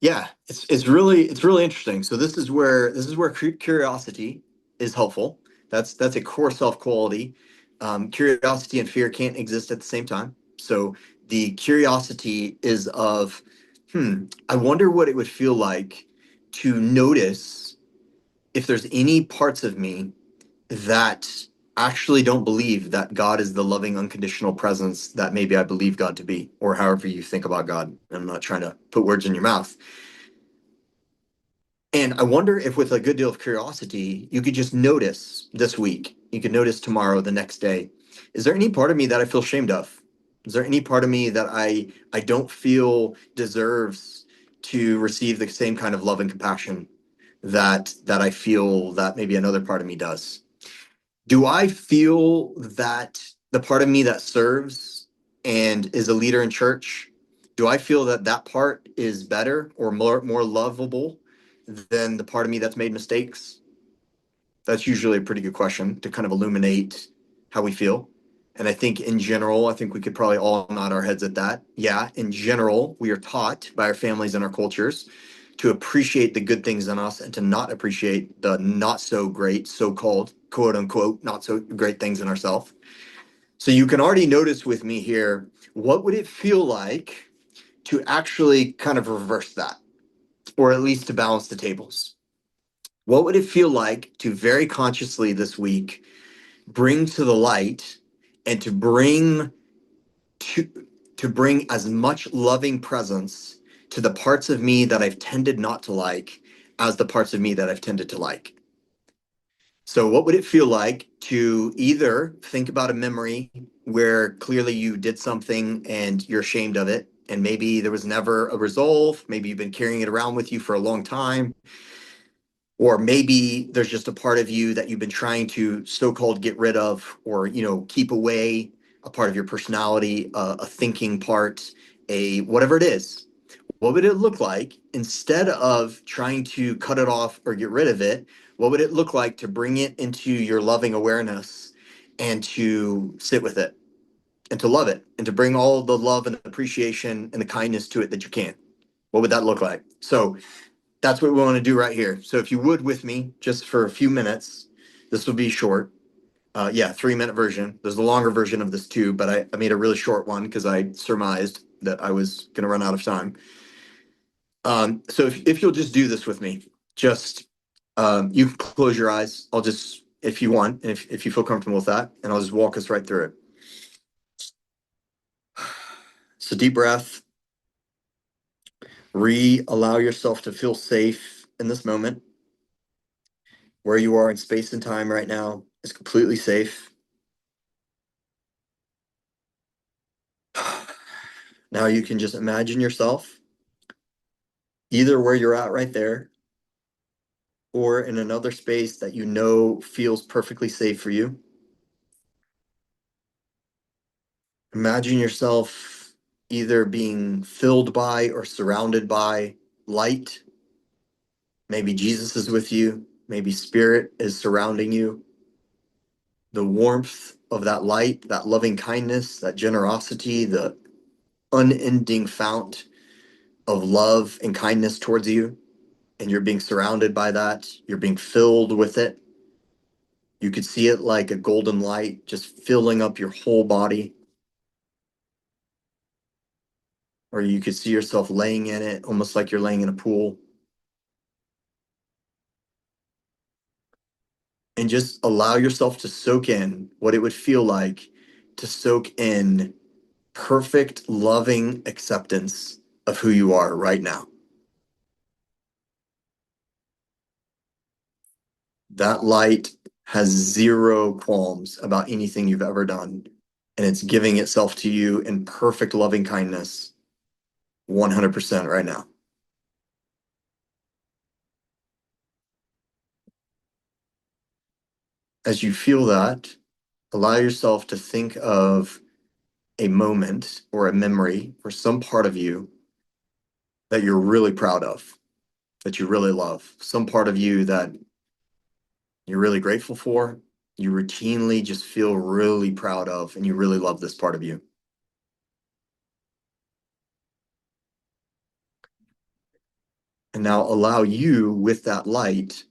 Yeah, it's really interesting. So this is where curiosity is helpful. That's a core self quality. Curiosity and fear can't exist at the same time. So the curiosity is of, I wonder what it would feel like to notice if there's any parts of me that actually don't believe that God is the loving, unconditional presence that maybe I believe God to be, or however you think about God. I'm not trying to put words in your mouth. And I wonder if, with a good deal of curiosity, you could just notice this week, you could notice tomorrow, the next day, is there any part of me that I feel ashamed of? Is there any part of me that I don't feel deserves to receive the same kind of love and compassion that I feel that maybe another part of me does? Do I feel that the part of me that serves and is a leader in church, do I feel that that part is better or more lovable than the part of me that's made mistakes? That's usually a pretty good question to kind of illuminate how we feel. And I think in general, I think we could probably all nod our heads at that. Yeah, in general, we are taught by our families and our cultures to appreciate the good things in us and to not appreciate the not so great, so-called, quote unquote, not so great things in ourselves. So you can already notice with me here, what would it feel like to actually kind of reverse that, or at least to balance the tables? What would it feel like to very consciously this week bring to the light and to to bring as much loving presence to the parts of me that I've tended not to like as the parts of me that I've tended to like? So what would it feel like to either think about a memory where clearly you did something and you're ashamed of it, and maybe there was never a resolve, maybe you've been carrying it around with you for a long time, or maybe there's just a part of you that you've been trying to so-called get rid of, or keep away, a part of your personality, a thinking part, a whatever it is. What would it look like, instead of trying to cut it off or get rid of it? What would it look like to bring it into your loving awareness and to sit with it and to love it and to bring all the love and appreciation and the kindness to it that you can? What would that look like? So that's what we want to do right here. So if you would, with me, just for a few minutes, this will be short. Yeah, 3-minute version. There's a longer version of this too, but I made a really short one because I surmised that I was going to run out of time. So if you'll just do this with me, just you can close your eyes. I'll just, if you want, if you feel comfortable with that, and I'll just walk us right through it. So deep breath, allow yourself to feel safe in this moment. Where you are in space and time right now is completely safe. Now you can just imagine yourself either where you're at right there or in another space that you know feels perfectly safe for you. Imagine yourself either being filled by or surrounded by light. Maybe Jesus is with you. Maybe spirit is surrounding you. The warmth of that light, that loving kindness, that generosity, the unending fount of love and kindness towards you. And you're being surrounded by that. You're being filled with it. You could see it like a golden light just filling up your whole body. Or you could see yourself laying in it, almost like you're laying in a pool. And just allow yourself to soak in what it would feel like to soak in perfect, loving acceptance of who you are right now. That light has zero qualms about anything you've ever done, and it's giving itself to you in perfect loving kindness 100% right now. As you feel that, allow yourself to think of a moment or a memory or some part of you that you're really proud of, that you really love, some part of you that you're really grateful for, you routinely just feel really proud of, and you really love this part of you. And now allow you, with that light,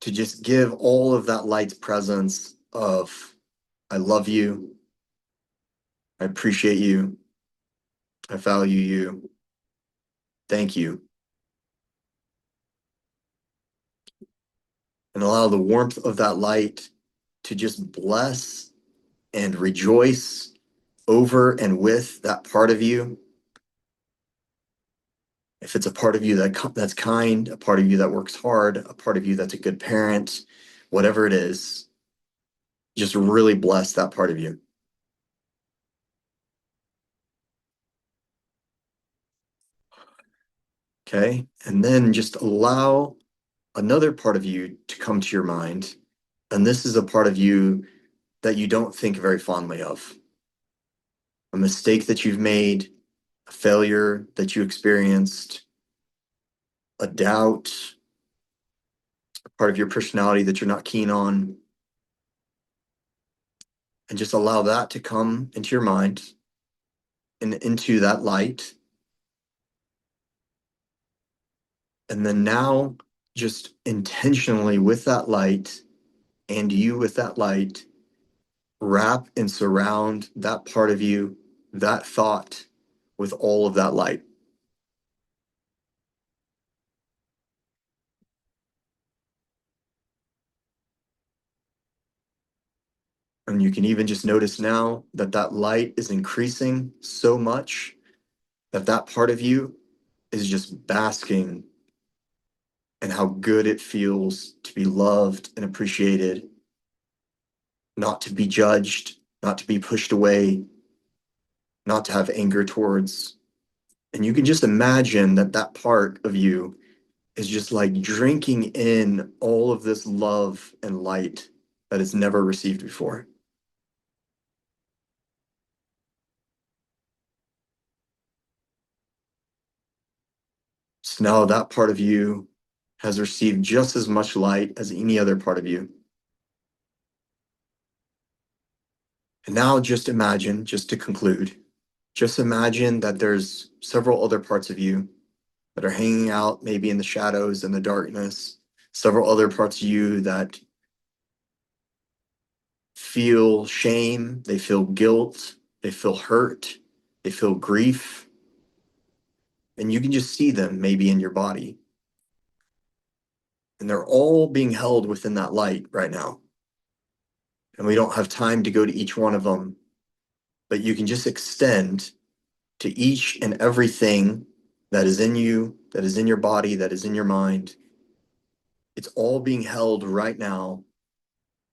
to just give all of that light's presence of, I love you, I appreciate you, I value you, thank you. And allow the warmth of that light to just bless and rejoice over and with that part of you. If it's a part of you that's kind, a part of you that works hard, a part of you that's a good parent, whatever it is, just really bless that part of you. Okay. And then just allow another part of you to come to your mind. And this is a part of you that you don't think very fondly of. A mistake that you've made, a failure that you experienced, a doubt, a part of your personality that you're not keen on. And just allow that to come into your mind and into that light. And then now, just intentionally with that light and you with that light, wrap and surround that part of you, that thought, with all of that light. And you can even just notice now that that light is increasing so much that that part of you is just basking in how good it feels to be loved and appreciated, not to be judged, not to be pushed away, not to have anger towards. And you can just imagine that that part of you is just like drinking in all of this love and light that it's never received before. So now that part of you has received just as much light as any other part of you. And now just imagine, just to conclude, just imagine that there's several other parts of you that are hanging out maybe in the shadows and the darkness, several other parts of you that feel shame, they feel guilt, they feel hurt, they feel grief, and you can just see them maybe in your body. And they're all being held within that light right now. And we don't have time to go to each one of them, but you can just extend to each and everything that is in you, that is in your body, that is in your mind. It's all being held right now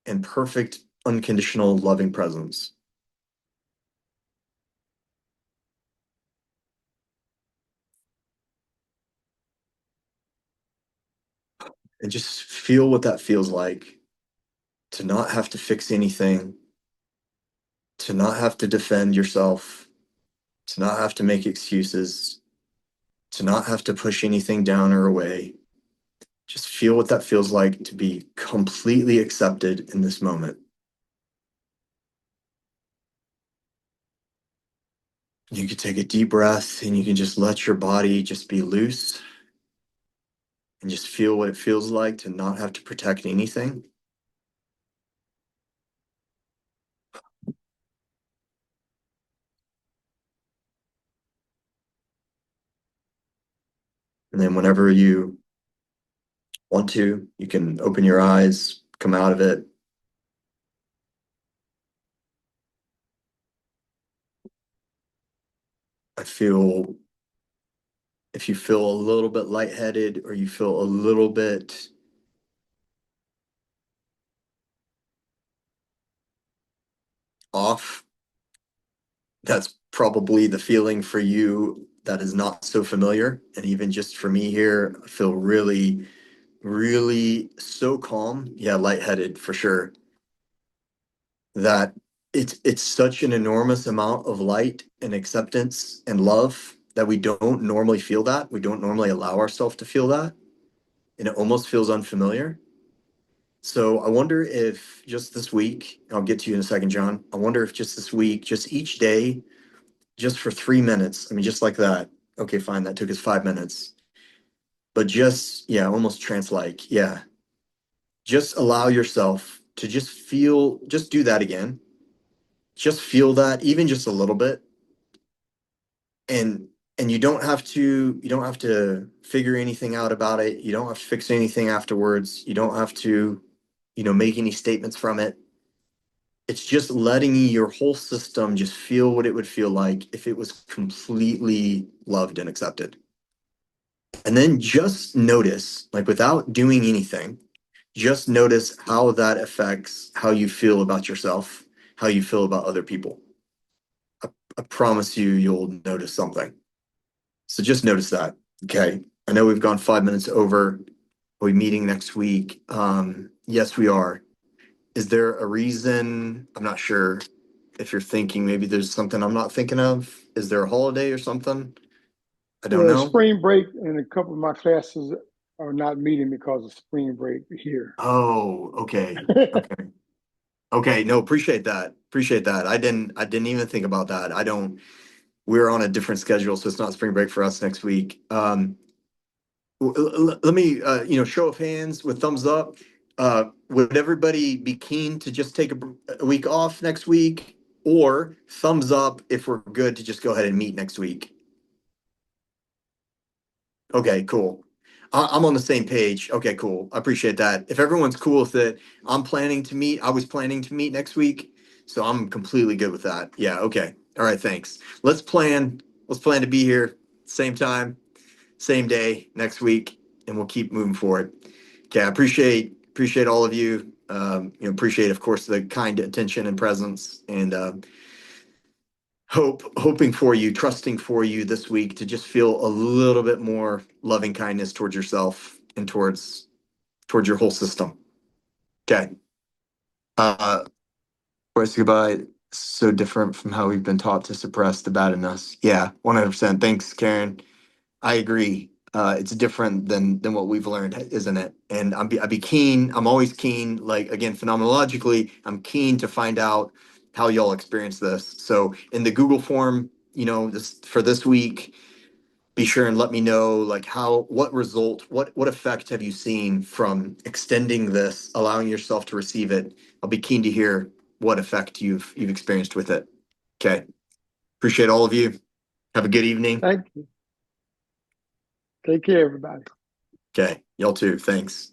in perfect, unconditional, loving presence. And just feel what that feels like to not have to fix anything, to not have to defend yourself, to not have to make excuses, to not have to push anything down or away. Just feel what that feels like to be completely accepted in this moment. You can take a deep breath and you can just let your body just be loose and just feel what it feels like to not have to protect anything. And then whenever you want to, you can open your eyes, come out of it. I feel if you feel a little bit lightheaded or you feel a little bit off, that's probably the feeling for you that is not so familiar. And even just for me here, I feel really, really so calm. Yeah, lightheaded for sure. That it's such an enormous amount of light and acceptance and love that we don't normally feel that. We don't normally allow ourselves to feel that. And it almost feels unfamiliar. So I wonder if just this week, I'll get to you in a second, John. I wonder if just this week, just each day, just for 3 minutes, I mean, just like that. Okay, fine, that took us 5 minutes. But just, yeah, almost trance like, yeah, just allow yourself to just feel, just do that again. Just feel that, even just a little bit. And you don't have to figure anything out about it. You don't have to fix anything afterwards. You don't have to, make any statements from it. It's just letting your whole system just feel what it would feel like if it was completely loved and accepted. And then just notice, like without doing anything, just notice how that affects how you feel about yourself, how you feel about other people. I promise you'll notice something. So just notice that. Okay. I know we've gone 5 minutes over. Are we meeting next week? Yes, we are. Is there a reason? I'm not sure if you're thinking maybe there's something I'm not thinking of. Is there a holiday or something? I don't Well, know. spring break and a couple of my classes are not meeting because of spring break here. Oh, okay. Okay. Okay. No, appreciate that. Appreciate that. I didn't even think about that. I don't, we're on a different schedule, so it's not spring break for us next week. Let me, show of hands with thumbs up. Would everybody be keen to just take a week off next week? Or thumbs up if we're good to just go ahead and meet next week? Okay, cool. I'm on the same page. Okay, cool. I appreciate that. If everyone's cool with it, I was planning to meet next week, so I'm completely good with that. Yeah, okay. All right, thanks. Let's plan to be here same time, same day next week, and we'll keep moving forward. Okay, I appreciate all of you. Appreciate, of course, the kind attention and presence, and hoping for you, trusting for you this week to just feel a little bit more loving kindness towards yourself and towards your whole system. Okay. Before I say goodbye, so different from how we've been taught to suppress the bad in us. Yeah, 100%. Thanks, Karen. I agree. It's different than what we've learned, isn't it? And I'd be keen. I'm always keen. Like again, phenomenologically, I'm keen to find out how y'all experience this. So in the Google form, this for this week, be sure and let me know like what result, what effect have you seen from extending this, allowing yourself to receive it. I'll be keen to hear what effect you've experienced with it. Okay. Appreciate all of you. Have a good evening. Thank you. Take care, everybody. Okay. Y'all too. Thanks.